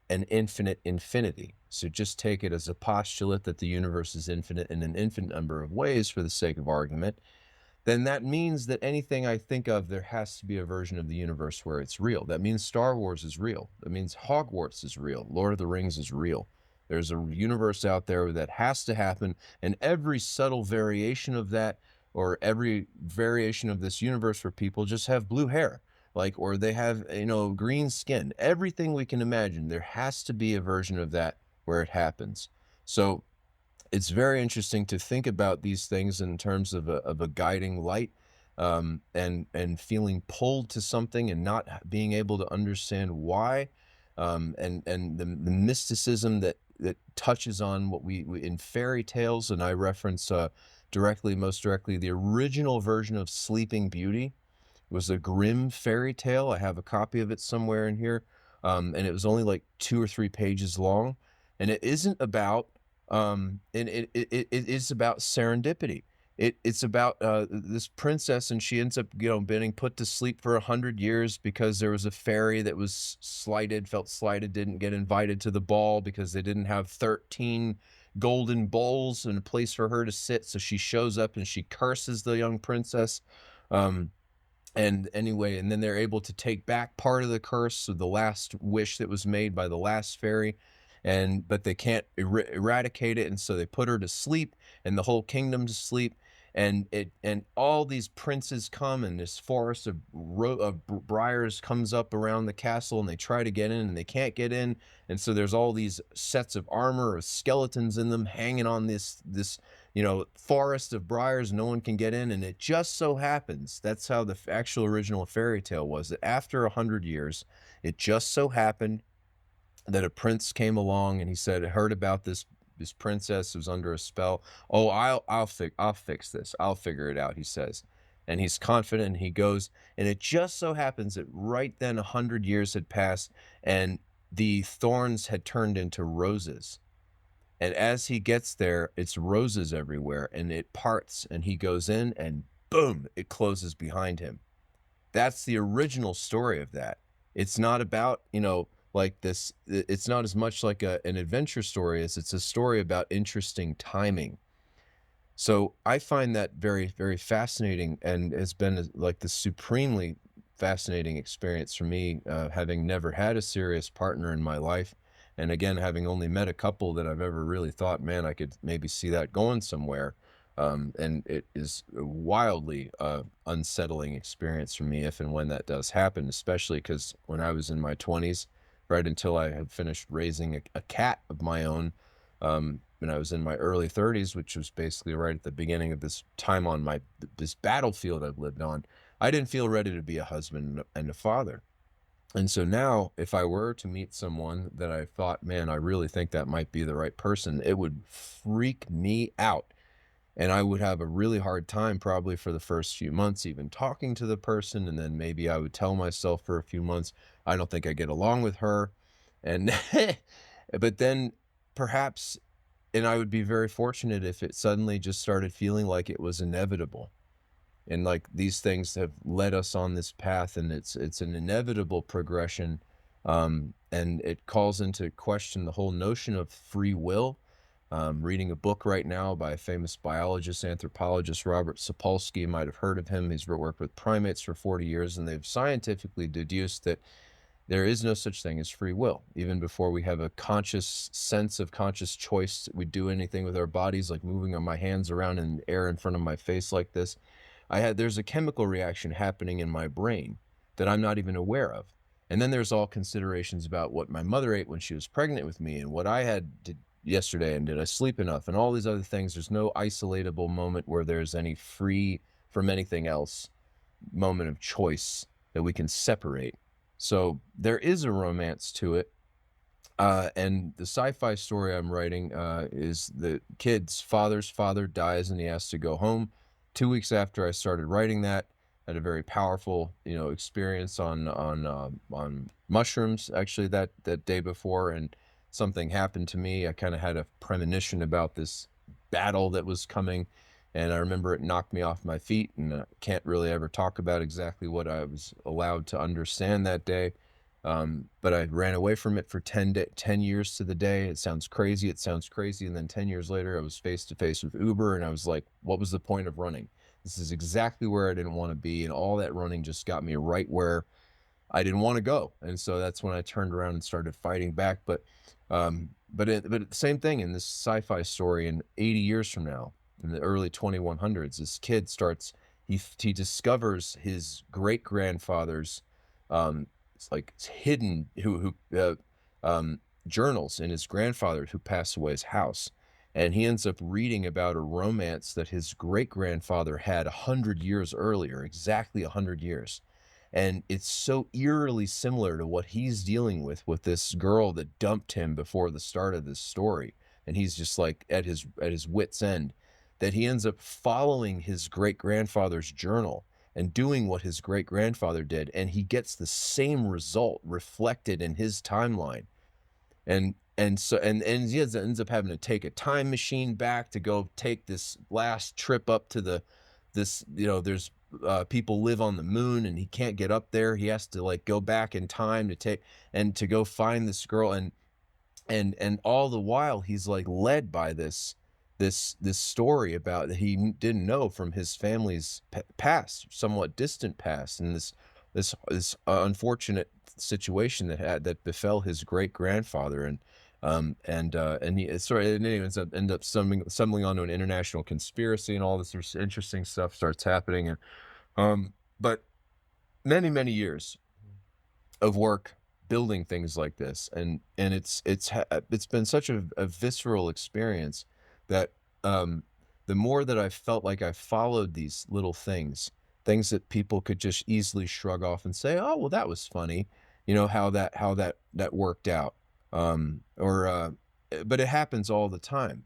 an infinite infinity. So just take it as a postulate that the universe is infinite in an infinite number of ways for the sake of argument. Then that means that anything I think of, there has to be a version of the universe where it's real. That means Star Wars is real. That means Hogwarts is real. Lord of the Rings is real. There's a universe out there that has to happen, and every subtle variation of that, or every variation of this universe where people just have blue hair, like, or they have, green skin, everything we can imagine, there has to be a version of that where it happens. So it's very interesting to think about these things in terms of a guiding light, and feeling pulled to something and not being able to understand why, and the mysticism that touches on what we in fairy tales. And I reference most directly, the original version of Sleeping Beauty was a Grimm fairy tale. I have a copy of it somewhere in here, and it was only like 2 or 3 pages long, and it isn't about and it is about serendipity. It's about this princess, and she ends up, being put to sleep for 100 years because there was a fairy that was felt slighted, didn't get invited to the ball because they didn't have 13 golden bowls and a place for her to sit. So she shows up and she curses the young princess. And anyway, and then they're able to take back part of the curse, so the last wish that was made by the last fairy, but they can't eradicate it, and so they put her to sleep and the whole kingdom to sleep, and all these princes come, and this forest of briars comes up around the castle, and they try to get in and they can't get in, and so there's all these sets of armor with skeletons in them hanging on this forest of briars. No one can get in, and it just so happens, that's how the actual original fairy tale was, that after 100 years, it just so happened that a prince came along, and he said, heard about this princess who's under a spell. Oh, I'll fix this. I'll figure it out, he says. And he's confident, and he goes, and it just so happens that right then 100 years had passed, and the thorns had turned into roses. And as he gets there, it's roses everywhere, and it parts, and he goes in, and boom, it closes behind him. That's the original story of that. It's not about, like this, it's not as much like an adventure story as it's a story about interesting timing. So I find that very, very fascinating, and has been like the supremely fascinating experience for me, having never had a serious partner in my life. And again, having only met a couple that I've ever really thought, man, I could maybe see that going somewhere. And it is a wildly unsettling experience for me if and when that does happen, especially because when I was in my 20s, right until I had finished raising a cat of my own, when I was in my early 30s, which was basically right at the beginning of this time on this battlefield I've lived on, I didn't feel ready to be a husband and a father. And so now, if I were to meet someone that I thought, man, I really think that might be the right person, it would freak me out. And I would have a really hard time probably for the first few months even talking to the person. And then maybe I would tell myself for a few months, I don't think I get along with her. And but then perhaps, and I would be very fortunate if it suddenly just started feeling like it was inevitable. And like these things have led us on this path, and it's an inevitable progression. And it calls into question the whole notion of free will. Reading a book right now by a famous biologist, anthropologist, Robert Sapolsky. You might have heard of him. He's worked with primates for 40 years, and they've scientifically deduced that there is no such thing as free will. Even before we have a conscious sense of conscious choice, we do anything with our bodies, like moving my hands around in the air in front of my face like this. There's a chemical reaction happening in my brain that I'm not even aware of. And then there's all considerations about what my mother ate when she was pregnant with me, and what I had yesterday, and did I sleep enough, and all these other things. There's no isolatable moment where there's any free from anything else moment of choice that we can separate. So there is a romance to it. And the sci-fi story I'm writing is the kid's father's father dies, and he has to go home. 2 weeks after I started writing that, I had a very powerful, experience on mushrooms actually that day before, and something happened to me. I kind of had a premonition about this battle that was coming, and I remember it knocked me off my feet, and I can't really ever talk about exactly what I was allowed to understand that day. But I ran away from it for 10 years to the day. It sounds crazy. And then 10 years later, I was face to face with Uber, and I was like, what was the point of running? This is exactly where I didn't want to be. And all that running just got me right where I didn't want to go. And so that's when I turned around and started fighting back. But the same thing in this sci-fi story, in 80 years from now, in the early 2100s, this kid he discovers his great grandfather's, it's like hidden journals in his grandfather who passed away's house. And he ends up reading about a romance that his great grandfather had 100 years earlier, exactly 100 years. And it's so eerily similar to what he's dealing with this girl that dumped him before the start of this story. And he's just like at his wit's end, that he ends up following his great grandfather's journal and doing what his great grandfather did. And he gets the same result reflected in his timeline. And he ends up having to take a time machine back to go take this last trip up to there's people live on the moon, and he can't get up there. He has to like go back in time to go find this girl. And and all the while he's like led by this story about that he didn't know from his family's past, somewhat distant past, and this unfortunate situation that befell his great grandfather, and he sorry and it ends up stumbling onto an international conspiracy, and all this interesting stuff starts happening, and but many years of work building things like this, and it's been such a visceral experience that the more that I felt like I followed these little things that people could just easily shrug off and say, oh well, that was funny, how that worked out, or but it happens all the time.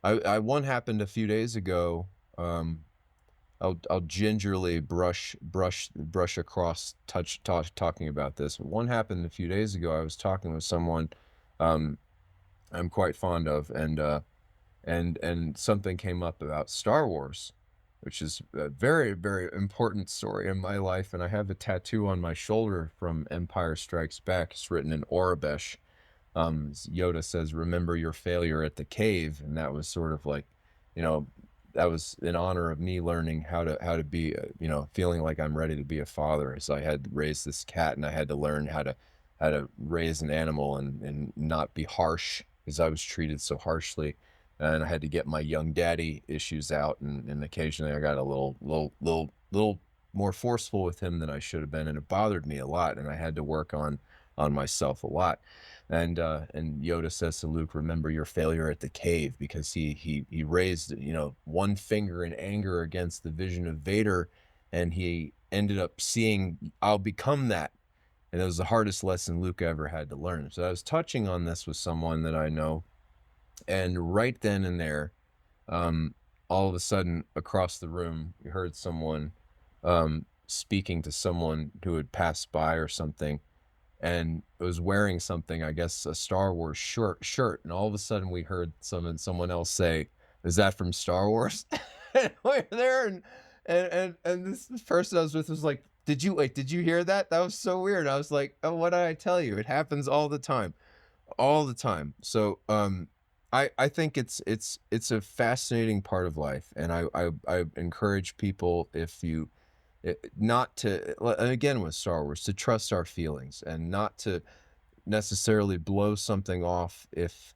I one happened a few days ago. I'll gingerly brush across talking about this. One happened a few days ago. I was talking with someone I'm quite fond of, and something came up about Star Wars, which is a very, very important story in my life. And I have a tattoo on my shoulder from Empire Strikes Back. It's written in Aurebesh. Yoda says, "Remember your failure at the cave," and that was sort of like, that was in honor of me learning how to be, feeling like I'm ready to be a father. As I had raised this cat, and I had to learn how to raise an animal and not be harsh, because I was treated so harshly, and I had to get my young daddy issues out, and occasionally I got a little more forceful with him than I should have been, and it bothered me a lot, and I had to work on myself a lot. And Yoda says to Luke, "Remember your failure at the cave," because he raised, one finger in anger against the vision of Vader, and he ended up seeing, "I'll become that." And it was the hardest lesson Luke ever had to learn. So I was touching on this with someone that I know, and right then and there, all of a sudden across the room, we heard someone speaking to someone who had passed by or something, and was wearing something, I guess a Star Wars shirt, and all of a sudden we heard someone else say, "Is that from Star Wars?" And we're there, and this person I was with was like, "Did you hear that? That was so weird." I was like, "Oh, what did I tell you? It happens all the time." So I think it's a fascinating part of life, and I encourage people, if you not to, again with Star Wars, to trust our feelings and not to necessarily blow something off if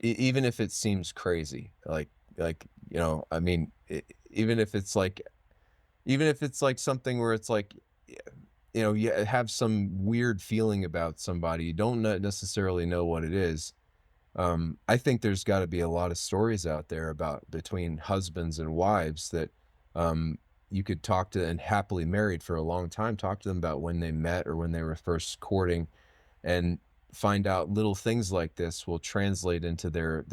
even if it seems crazy, I mean, even if it's like something where it's like, you have some weird feeling about somebody, you don't necessarily know what it is. I think there's got to be a lot of stories out there about between husbands and wives that you could talk to, and happily married for a long time, talk to them about when they met or when they were first courting, and find out little things like this will translate into their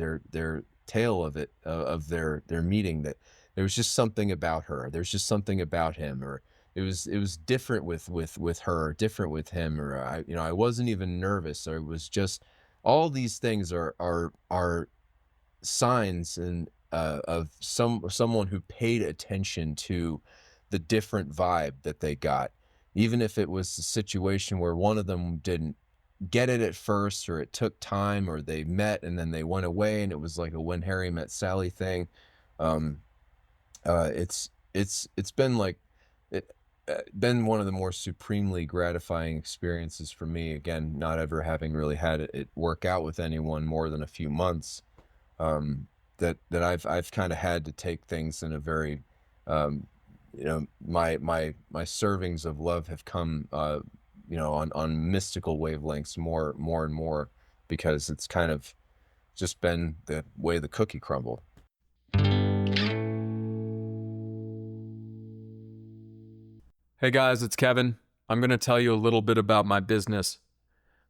tale of it, of their meeting, that there was just something about her, there's just something about him, or it was different with her, different with him, or I wasn't even nervous, or it was just, all these things are signs and of someone who paid attention to the different vibe that they got, even if it was a situation where one of them didn't get it at first, or it took time, or they met and then they went away, and it was like a When Harry Met Sally thing. It's been like been one of the more supremely gratifying experiences for me. Again, not ever having really had it work out with anyone more than a few months. That I've kind of had to take things in a very, my servings of love have come, on mystical wavelengths more and more, because it's kind of just been the way the cookie crumbled. Hey guys, it's Kevin. I'm going to tell you a little bit about my business.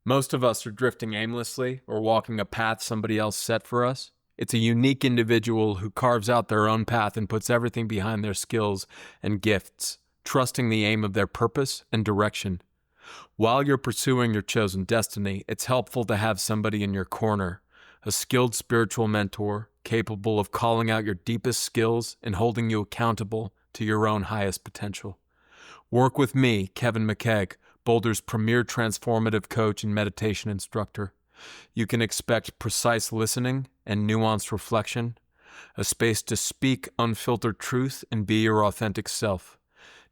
Most of us are drifting aimlessly or walking a path somebody else set for us. It's a unique individual who carves out their own path and puts everything behind their skills and gifts, trusting the aim of their purpose and direction. While you're pursuing your chosen destiny, it's helpful to have somebody in your corner, a skilled spiritual mentor capable of calling out your deepest skills and holding you accountable to your own highest potential. Work with me, Kevin McKeag, Boulder's premier transformative coach and meditation instructor. You can expect precise listening and nuanced reflection, a space to speak unfiltered truth and be your authentic self,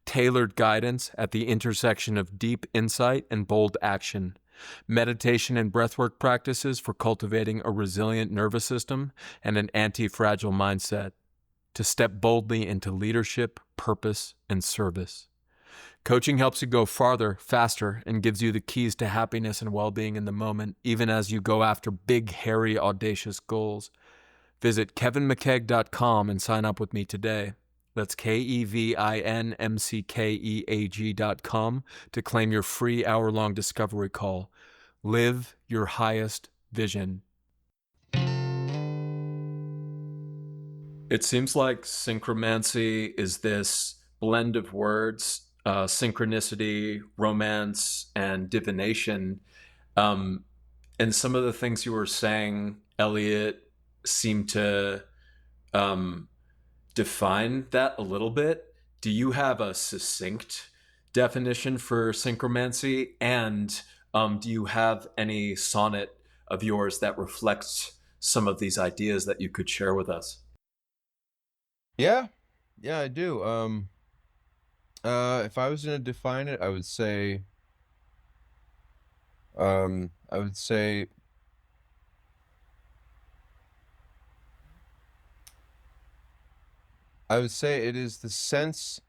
tailored guidance at the intersection of deep insight and bold action, meditation and breathwork practices for cultivating a resilient nervous system and an anti-fragile mindset, to step boldly into leadership, purpose, and service. Coaching helps you go farther, faster, and gives you the keys to happiness and well-being in the moment, even as you go after big, hairy, audacious goals. Visit kevinmckeag.com and sign up with me today. That's KEVINMCKEAG.com to claim your free hour-long discovery call. Live your highest vision. It seems like synchromancy is this blend of words, synchronicity, romance, and divination. And some of the things you were saying, Eliot, seem to define that a little bit. Do you have a succinct definition for synchromancy? And do you have any sonnet of yours that reflects some of these ideas that you could share with us? Yeah, I do. If I was going to define it, I would say, um, I would say, it is the sense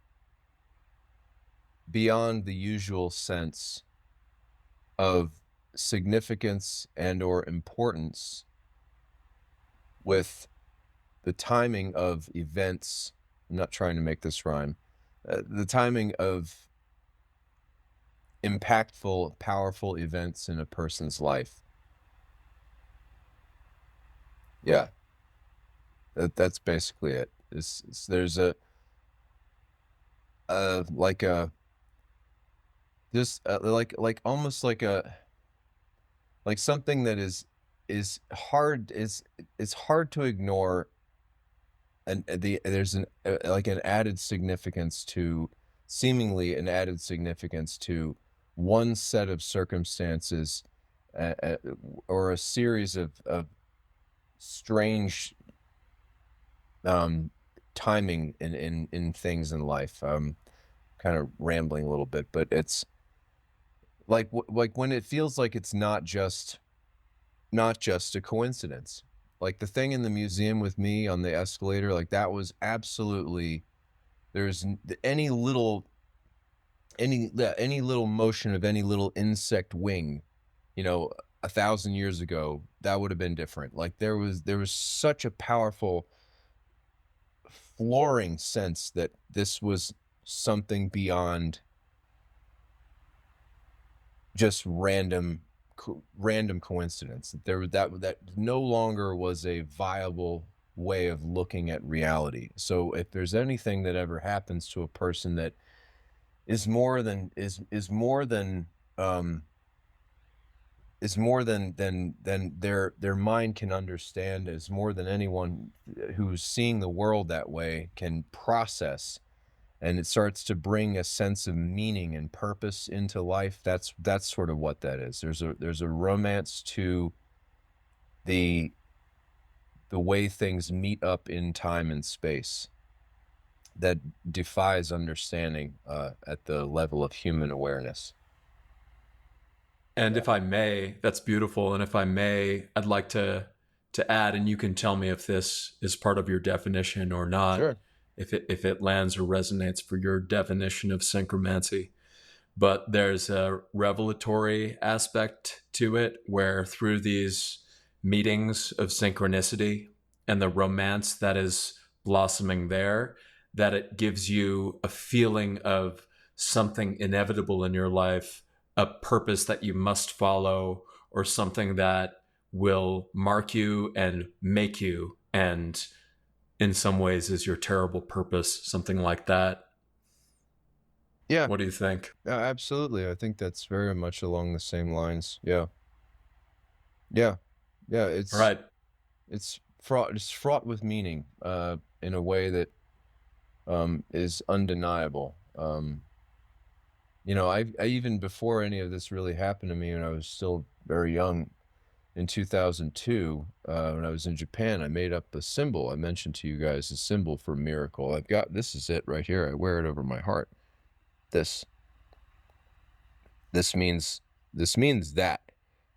beyond the usual sense of significance and or importance with the timing of events. I'm not trying to make this rhyme. The timing of impactful, powerful events in a person's life. Yeah, that's basically it. There's like a this like almost like something that is hard it's hard to ignore, and there's like an added significance to seemingly an added significance to one set of circumstances, or a series of strange timing in things in life. Kind of rambling a little bit, but it's like when it feels like it's not just a coincidence. Like the thing in the museum with me on the escalator, like that was absolutely, there's any little motion of any little insect wing, 1,000 years ago, that would have been different. Like there was such a powerful flooring sense that this was something beyond just random coincidence. That no longer was a viable way of looking at reality. So if there's anything that ever happens to a person that is more than their mind can understand, is more than anyone who's seeing the world that way can process, and it starts to bring a sense of meaning and purpose into life. That's sort of what that is. There's a romance to the way things meet up in time and space that defies understanding at the level of human awareness. And if I may, that's beautiful. And if I may, I'd like to add, and you can tell me if this is part of your definition or not. Sure. If it lands or resonates for your definition of synchromancy. But there's a revelatory aspect to it, where through these meetings of synchronicity and the romance that is blossoming there, that it gives you a feeling of something inevitable in your life, a purpose that you must follow, or something that will mark you and make you, and in some ways is your terrible purpose, something like that. Yeah. What do you think? Absolutely. I think that's very much along the same lines. Yeah. It's Right. It's fraught with meaning, in a way that is undeniable. I even before any of this really happened to me, when I was still very young, in 2002, when I was in Japan, I made up a symbol. I mentioned to you guys a symbol for miracle. This is it right here. I wear it over my heart. This means that.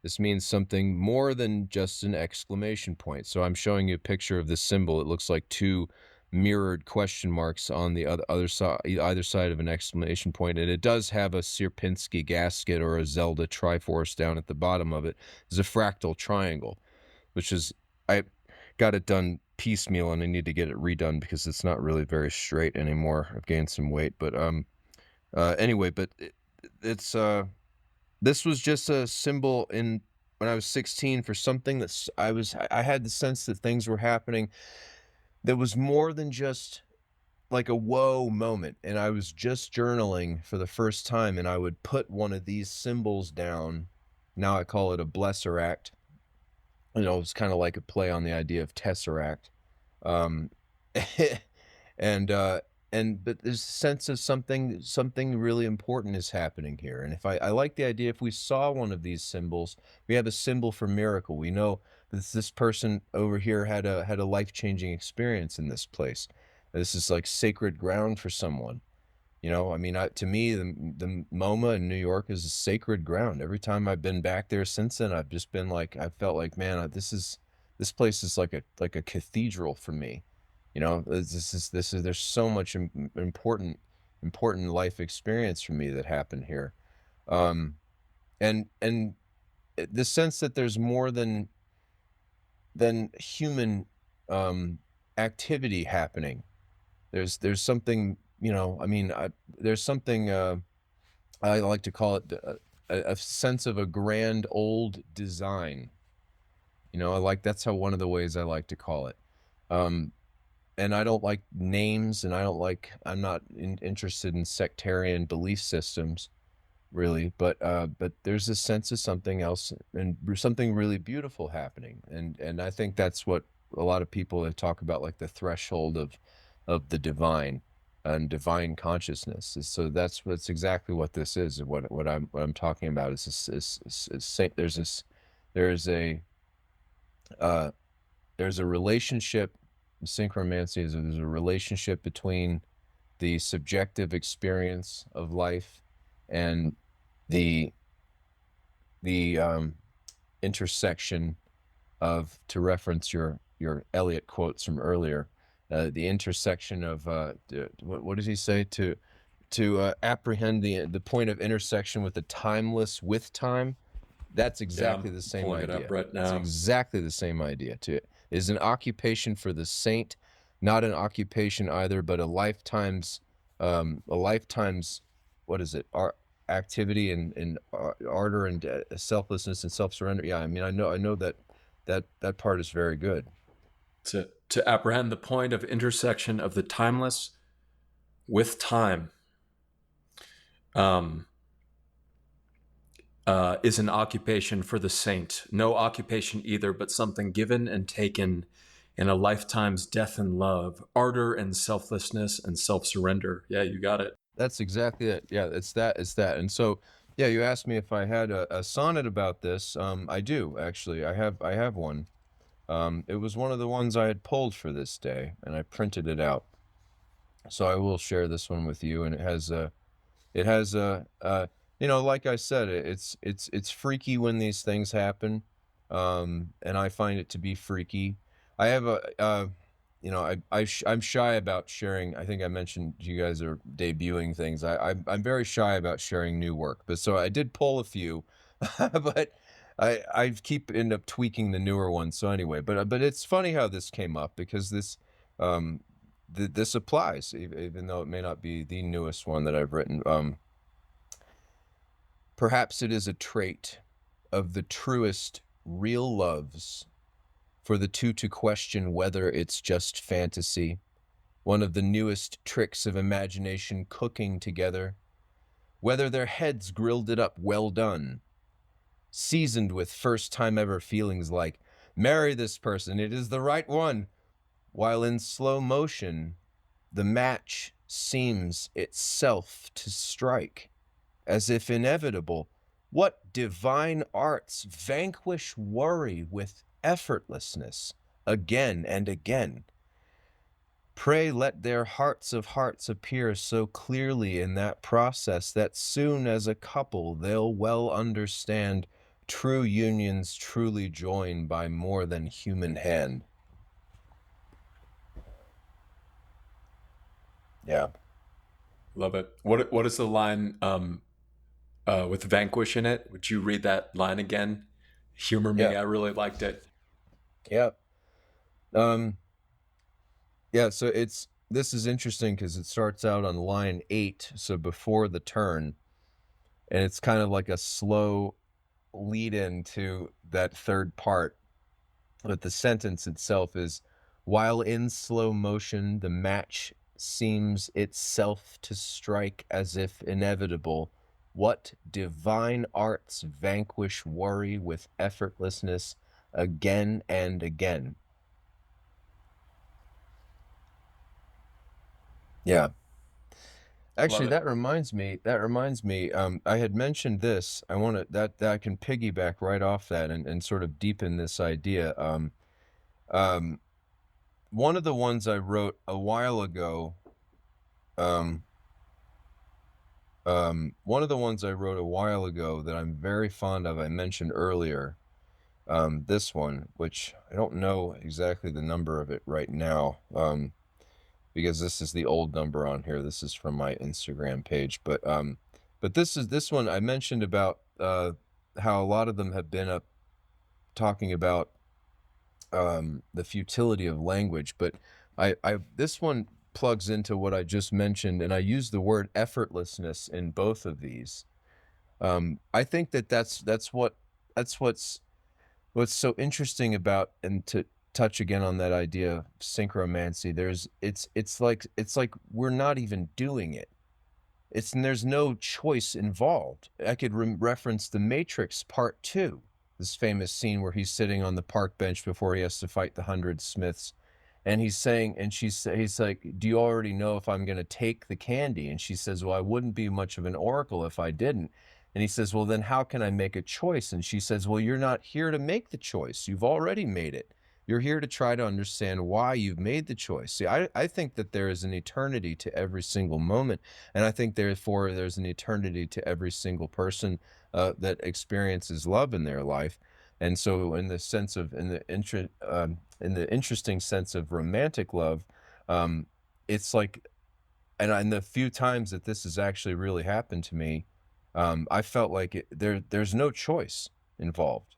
This means something more than just an exclamation point. So I'm showing you a picture of this symbol. It looks like two mirrored question marks on the other side, either side of an exclamation point, and it does have a Sierpinski gasket or a Zelda Triforce down at the bottom of it. There's a fractal triangle, which is, I got it done piecemeal, and I need to get it redone because it's not really very straight anymore. I've gained some weight, but anyway, but it's this was just a symbol when I was 16 for something that I had the sense that things were happening that was more than just like a whoa moment. And I was just journaling for the first time, and I would put one of these symbols down. Now I call it a blesseract. It's kind of like a play on the idea of tesseract. Um, but there's a sense of something really important is happening here. And if I like the idea, if we saw one of these symbols, we have a symbol for miracle. We know that this person over here had a life-changing experience in this place. This is like sacred ground for someone. To me, the MoMA in New York is a sacred ground. Every time I've been back there since then, I've just been like, I felt like, man, this place is like a cathedral for me. There's so much important life experience for me that happened here. And the sense that there's more than human activity happening. There's something, there's something, I like to call it a sense of a grand old design. That's one of the ways I like to call it. And I don't like names, and I'm not interested in sectarian belief systems, really. But there's a sense of something else and something really beautiful happening. And I think that's what a lot of people talk about, like the threshold of the divine and divine consciousness. So that's exactly what this is. And what I'm talking about is there's a relationship. Synchromancy is there's a relationship between the subjective experience of life and the intersection of, to reference your Eliot quotes from earlier, the intersection of what does he say, to apprehend the point of intersection with the timeless with time. That's exactly the same idea. It up right now. It's exactly the same idea. Is an occupation for the saint, not an occupation either, but a lifetime's what is it? Activity and ardor and selflessness and self-surrender. Yeah, I know that part is very good. To apprehend the point of intersection of the timeless with time. Is an occupation for the saint. No occupation either, but something given and taken in a lifetime's death and love, ardor and selflessness and self-surrender. Yeah, you got it. That's exactly it. Yeah, it's that. And so, yeah, you asked me if I had a sonnet about this. I do, actually. I have one. It was one of the ones I had pulled for this day, and I printed it out. So I will share this one with you, and it has like I said, it's freaky when these things happen, and I find it to be freaky. I have I'm shy about sharing. I think I mentioned you guys are debuting things. I'm very shy about sharing new work, but so I did pull a few, but I end up tweaking the newer ones. So anyway, but it's funny how this came up, because this this applies, even though it may not be the newest one that I've written. Perhaps it is a trait of the truest real loves for the two to question whether it's just fantasy, one of the newest tricks of imagination cooking together, whether their heads grilled it up well done, seasoned with first-time ever feelings like, marry this person, it is the right one, while in slow motion, the match seems itself to strike, as if inevitable, What divine arts vanquish worry with effortlessness again and again? Pray let their hearts of hearts appear so clearly in that process that soon as a couple they'll well understand true unions truly joined by more than human hand. Yeah. Love it. What is the line with vanquish in it? Would you read that line again? Humor me. Yeah. I really liked it. Yeah. Yeah, so this is interesting because it starts out on line 8, so before the turn, and it's kind of like a slow lead into that third part. But the sentence itself is, while in slow motion the match seems itself to strike as if inevitable, what divine arts vanquish worry with effortlessness again and again. Yeah. Actually, that reminds me, I had mentioned this. I want to, that I can piggyback right off that and sort of deepen this idea. One of the ones I wrote a while ago, that I'm very fond of, I mentioned earlier, this one, which I don't know exactly the number of it right now, because this is the old number on here. This is from my Instagram page, but this one I mentioned about how a lot of them have been up talking about the futility of language, but I this one plugs into what I just mentioned, and I use the word effortlessness in both of these. I think that's what's so interesting about, and to touch again on that idea of synchromancy, it's like we're not even doing it. There's no choice involved. I could reference The Matrix Part 2, this famous scene where he's sitting on the park bench before he has to fight the 100 Smiths. And he's saying, and he's like, do you already know if I'm going to take the candy? And she says, well, I wouldn't be much of an oracle if I didn't. And he says, well, then how can I make a choice? And she says, well, you're not here to make the choice. You've already made it. You're here to try to understand why you've made the choice. See, I think that there is an eternity to every single moment. And I think, therefore, there's an eternity to every single person that experiences love in their life. And so in the sense of, in the interesting sense of romantic love, it's like, and in the few times that this has actually really happened to me, I felt like there's no choice involved.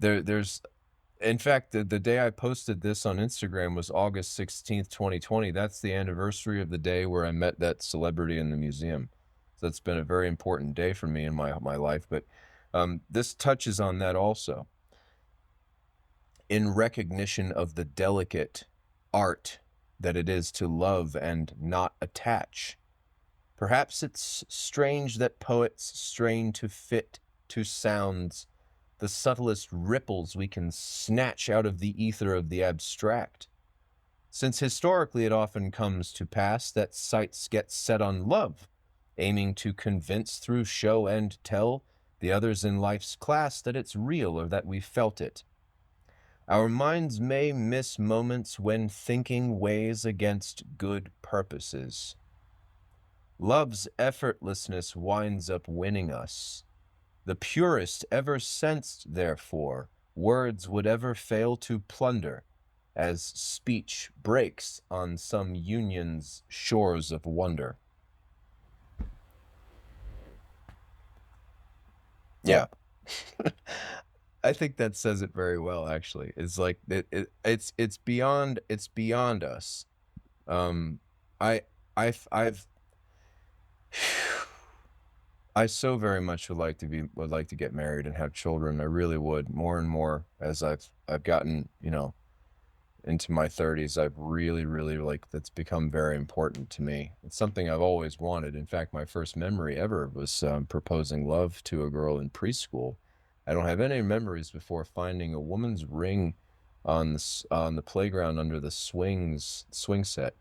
There's, in fact, the day I posted this on Instagram was August 16th, 2020. That's the anniversary of the day where I met that celebrity in the museum. So that's been a very important day for me in my life. But this touches on that also. In recognition of the delicate art that it is to love and not attach. Perhaps it's strange that poets strain to fit to sounds the subtlest ripples we can snatch out of the ether of the abstract, since historically it often comes to pass that sights get set on love, aiming to convince through show and tell the others in life's class that it's real or that we felt it. Our minds may miss moments when thinking weighs against good purposes. Love's effortlessness winds up winning us. The purest ever sensed, therefore, words would ever fail to plunder, as speech breaks on some union's shores of wonder. Yeah. I think that says it very well, actually. It's like it's beyond us. I so very much would like to get married and have children. I really would, more and more as I've gotten, into my 30s. I've really, that's become very important to me. It's something I've always wanted. In fact, my first memory ever was proposing love to a girl in preschool. I don't have any memories before finding a woman's ring on the playground under the swing set,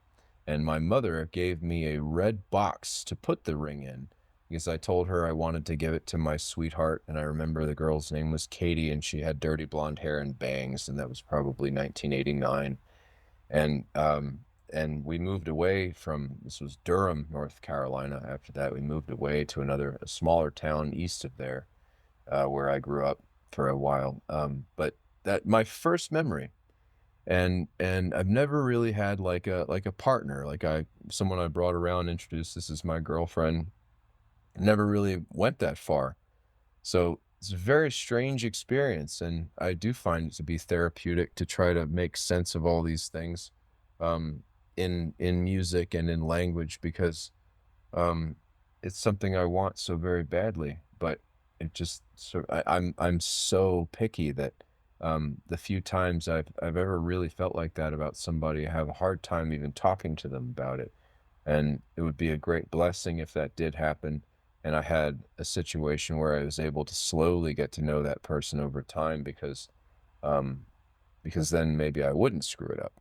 and my mother gave me a red box to put the ring in. because I told her I wanted to give it to my sweetheart, and I remember the girl's name was Katie, and she had dirty blonde hair and bangs, and that was probably 1989. And we moved away from, this was Durham, North Carolina. After that, we moved away to a smaller town east of there, where I grew up for a while. But that my first memory, and I've never really had like a partner, someone I brought around, introduced, this is my girlfriend. Never really went that far. So it's a very strange experience, and I do find it to be therapeutic to try to make sense of all these things, um, in music and in language, because um, it's something I want so very badly. But it just I'm so picky that the few times I've ever really felt like that about somebody, I have a hard time even talking to them about it. And it would be a great blessing if that did happen, and I had a situation where I was able to slowly get to know that person over time, um, because then maybe I wouldn't screw it up,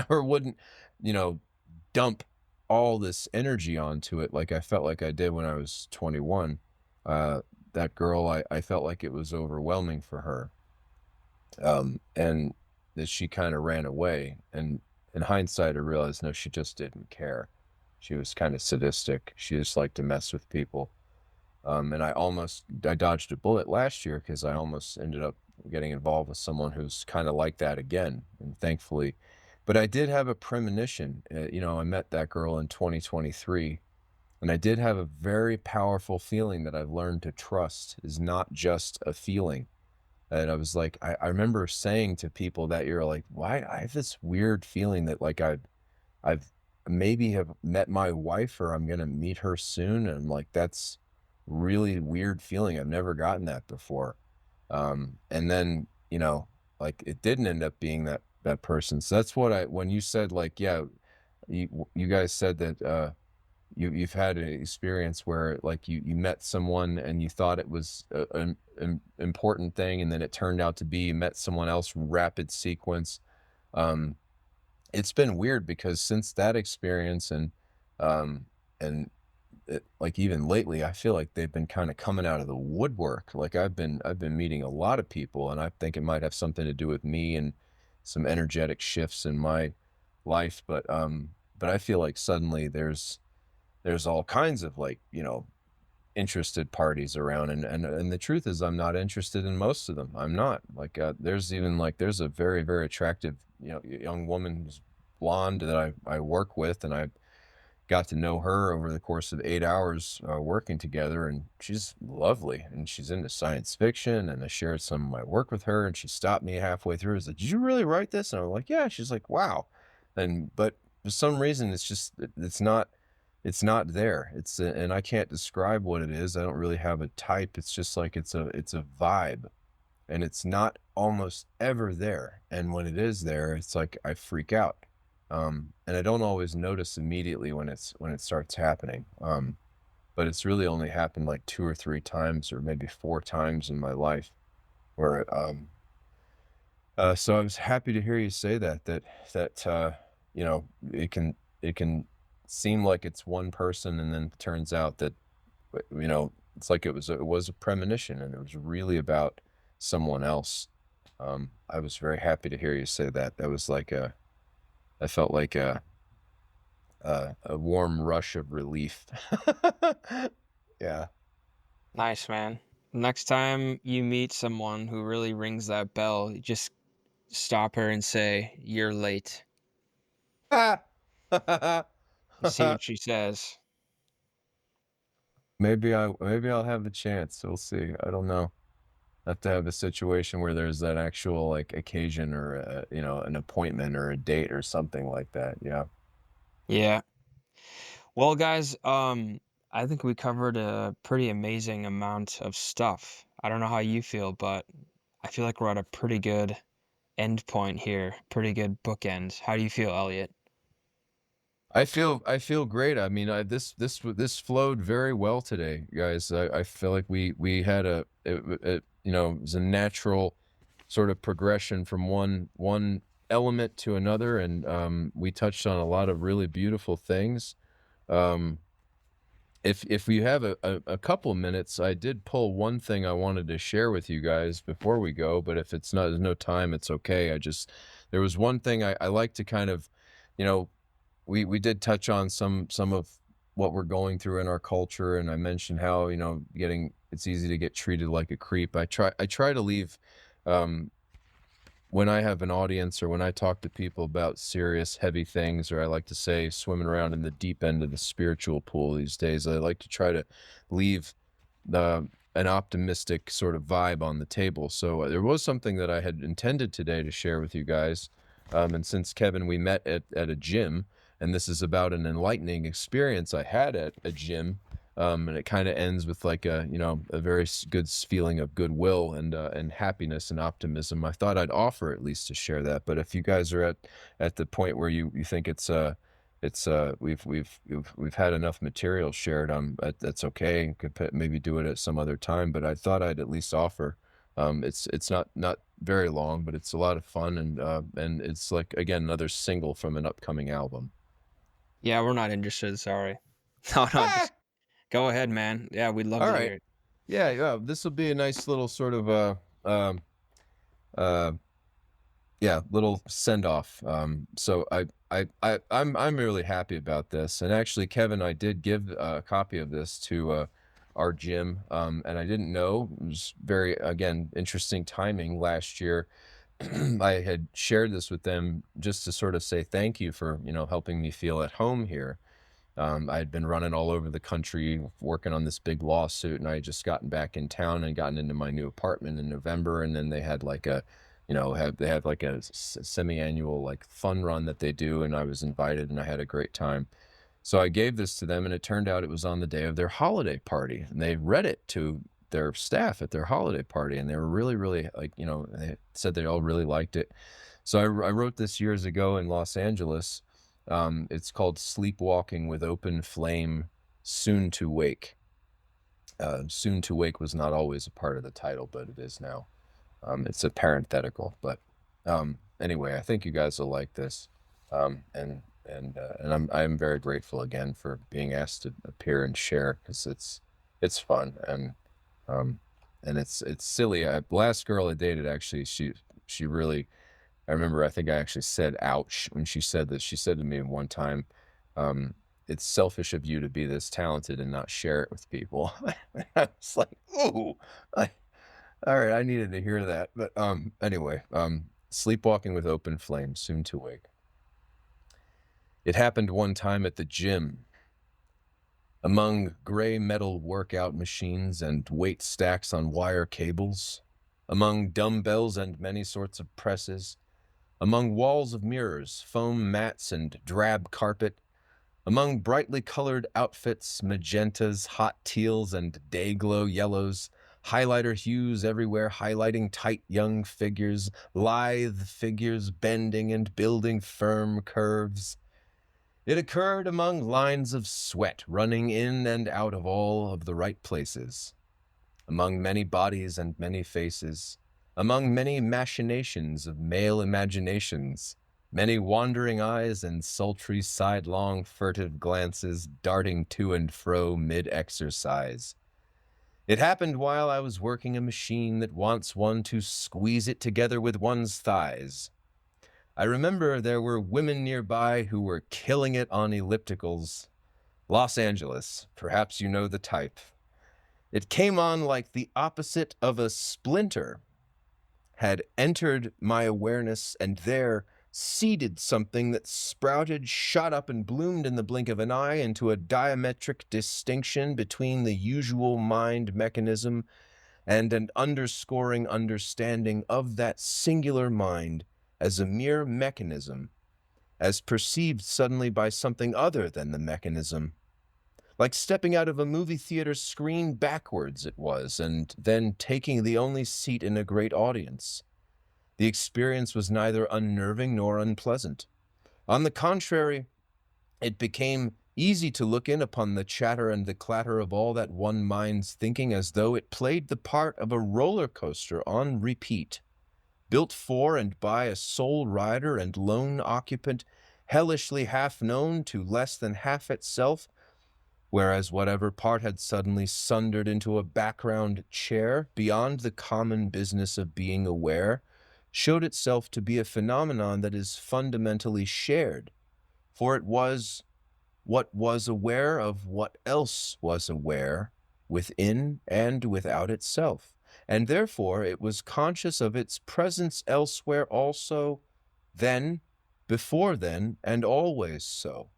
or wouldn't, you know, dump all this energy onto it like I felt like I did when I was 21. Uh, that girl, I felt like it was overwhelming for her, and that she kind of ran away. And in hindsight, I realized, no, she just didn't care. She was kind of sadistic. She just liked to mess with people. And I dodged a bullet last year because I almost ended up getting involved with someone who's kind of like that again. And thankfully, but I did have a premonition. I met that girl in 2023, and I did have a very powerful feeling that I've learned to trust is not just a feeling. And I was like, I remember saying to people that year, like, why I have this weird feeling that like I've maybe have met my wife, or I'm gonna meet her soon. And I'm like, that's really weird feeling. I've never gotten that before. And then, like it didn't end up being that person. So that's what when you said like, yeah, you guys said that you've had an experience where like you met someone and you thought it was an important thing, and then it turned out to be you met someone else rapid sequence. Um, it's been weird because since that experience, um, and like even lately, I feel like they've been kind of coming out of the woodwork. Like I've been meeting a lot of people, and I think it might have something to do with me and some energetic shifts in my life. But I feel like suddenly there's all kinds of like, interested parties around, and the truth is I'm not interested in most of them. I'm not. Like there's a very, very attractive, young woman who's blonde that I work with, and I got to know her over the course of 8 hours, working together, and she's lovely, and she's into science fiction, and I shared some of my work with her, and she stopped me halfway through and was like, did you really write this? And I'm like, yeah. She's like, wow. But for some reason it's not there. And I can't describe what it is. I don't really have a type. It's just like it's a vibe, and it's not almost ever there. And when it is there, it's like I freak out. And I don't always notice immediately when it starts happening. But it's really only happened like 2 or 3 times, or maybe 4 times in my life, where so I was happy to hear you say that it can seem like it's one person, and then it turns out that it's like it was a premonition, and it was really about someone else. I was very happy to hear you say that. That was like I felt like a warm rush of relief. Yeah. Nice, man. Next time you meet someone who really rings that bell, you just stop her and say, "You're late." And see what she says. Maybe I'll have the chance. We'll see. I don't know. I have to have a situation where there's that actual like occasion, or an appointment or a date or something like that. Yeah. Yeah. Well, guys, I think we covered a pretty amazing amount of stuff. I don't know how you feel, but I feel like we're at a pretty good end point here, pretty good bookend. How do you feel, Elliot? I feel great. I mean, this flowed very well today, guys. I feel like we had it was a natural sort of progression from one element to another, and we touched on a lot of really beautiful things. Um, if we have a couple minutes, I did pull one thing I wanted to share with you guys before we go, but if it's not, there's no time, it's okay. There was one thing I like to kind of, you know, we did touch on some of what we're going through in our culture, and I mentioned how, it's easy to get treated like a creep. I try to leave, when I have an audience or when I talk to people about serious, heavy things, or I like to say swimming around in the deep end of the spiritual pool these days, I like to try to leave an optimistic sort of vibe on the table. So there was something that I had intended today to share with you guys. And since, Kevin, we met at a gym, and this is about an enlightening experience I had at a gym, and it kind of ends with like a very good feeling of goodwill and happiness and optimism. I thought I'd offer at least to share that. But if you guys are at the point where you think we've had enough material shared, that's okay. You could maybe do it at some other time. But I thought I'd at least offer. It's not very long, but it's a lot of fun, and it's like, again, another single from an upcoming album. Yeah, we're not interested. Sorry. No, just go ahead, man. Yeah, we'd love to hear it. Yeah. This will be a nice little sort of little send off. So I'm really happy about this. And actually, Kevin, I did give a copy of this to our gym, and I didn't know. It was very, again, interesting timing. Last year, I had shared this with them just to sort of say thank you for helping me feel at home here. I had been running all over the country working on this big lawsuit, and I had just gotten back in town and gotten into my new apartment in November. And then they had like a semi-annual like fun run that they do, and I was invited, and I had a great time. So I gave this to them, and it turned out it was on the day of their holiday party, and they read it to their staff at their holiday party, and they were really, really they said they all really liked it. So I wrote this years ago in Los Angeles. It's called Sleepwalking with Open Flame, Soon to Wake. Soon to Wake was not always a part of the title, but it is now. It's a parenthetical, but anyway, I think you guys will like this. And I'm very grateful again for being asked to appear and share, because it's fun, and it's silly. Last girl I dated, actually, she really, I remember, I think I actually said ouch when she said that. She said to me one time, it's selfish of you to be this talented and not share it with people. I was like, ooh, all right, I needed to hear that. But anyway, Sleepwalking with Open Flame, Soon to Wake. It happened one time at the gym. Among gray metal workout machines and weight stacks on wire cables, among dumbbells and many sorts of presses, among walls of mirrors, foam mats, and drab carpet, among brightly colored outfits, magentas, hot teals, and day-glow yellows, highlighter hues everywhere highlighting tight young figures, lithe figures bending and building firm curves. It occurred among lines of sweat running in and out of all of the right places, among many bodies and many faces, among many machinations of male imaginations, many wandering eyes and sultry sidelong furtive glances darting to and fro mid-exercise. It happened while I was working a machine that wants one to squeeze it together with one's thighs. I remember there were women nearby who were killing it on ellipticals. Los Angeles, perhaps you know the type. It came on like the opposite of a splinter had entered my awareness, and there seeded something that sprouted, shot up, and bloomed in the blink of an eye into a diametric distinction between the usual mind mechanism and an underscoring understanding of that singular mind as a mere mechanism, as perceived suddenly by something other than the mechanism. Like stepping out of a movie theater screen backwards it was, and then taking the only seat in a great audience. The experience was neither unnerving nor unpleasant. On the contrary, it became easy to look in upon the chatter and the clatter of all that one mind's thinking as though it played the part of a roller coaster on repeat, built for and by a sole rider and lone occupant, hellishly half known to less than half itself, whereas whatever part had suddenly sundered into a background chair beyond the common business of being aware showed itself to be a phenomenon that is fundamentally shared, for it was what was aware of what else was aware within and without itself, and therefore it was conscious of its presence elsewhere also, then, before then, and always so.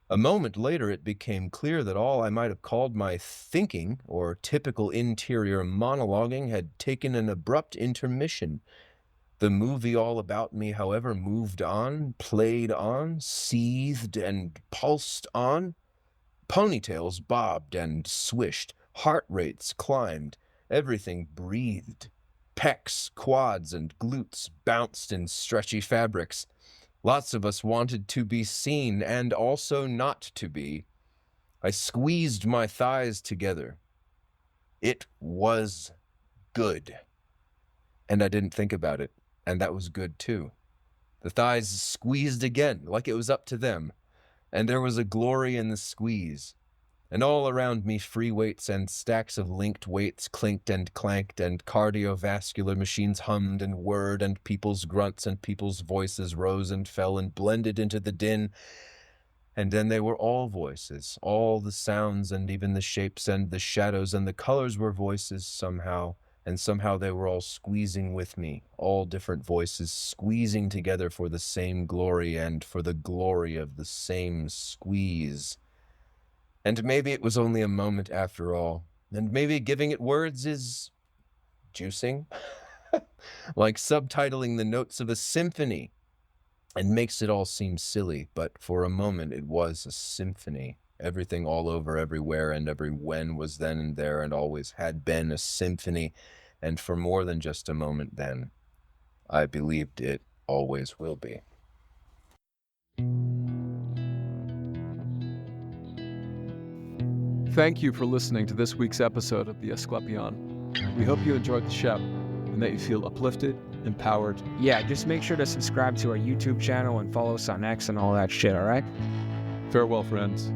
A moment later it became clear that all I might have called my thinking or typical interior monologuing had taken an abrupt intermission. The movie all about me, however, moved on, played on, seethed and pulsed on. Ponytails bobbed and swished, heart rates climbed, everything breathed. Pecs, quads, and glutes bounced in stretchy fabrics. Lots of us wanted to be seen and also not to be. I squeezed my thighs together. It was good. And I didn't think about it, and that was good too. The thighs squeezed again, like it was up to them, and there was a glory in the squeeze. And all around me free weights and stacks of linked weights clinked and clanked, and cardiovascular machines hummed and whirred, and people's grunts and people's voices rose and fell and blended into the din. And then they were all voices, all the sounds and even the shapes and the shadows and the colors were voices somehow, and somehow they were all squeezing with me, all different voices squeezing together for the same glory and for the glory of the same squeeze. And maybe it was only a moment after all, and maybe giving it words is juicing, like subtitling the notes of a symphony, and makes it all seem silly, but for a moment it was a symphony. Everything all over, everywhere, and every when was then and there and always had been a symphony, and for more than just a moment then, I believed it always will be. Thank you for listening to this week's episode of the Asclepion. We hope you enjoyed the show and that you feel uplifted, empowered. Yeah, just make sure to subscribe to our YouTube channel and follow us on X and all that shit, all right? Farewell, friends.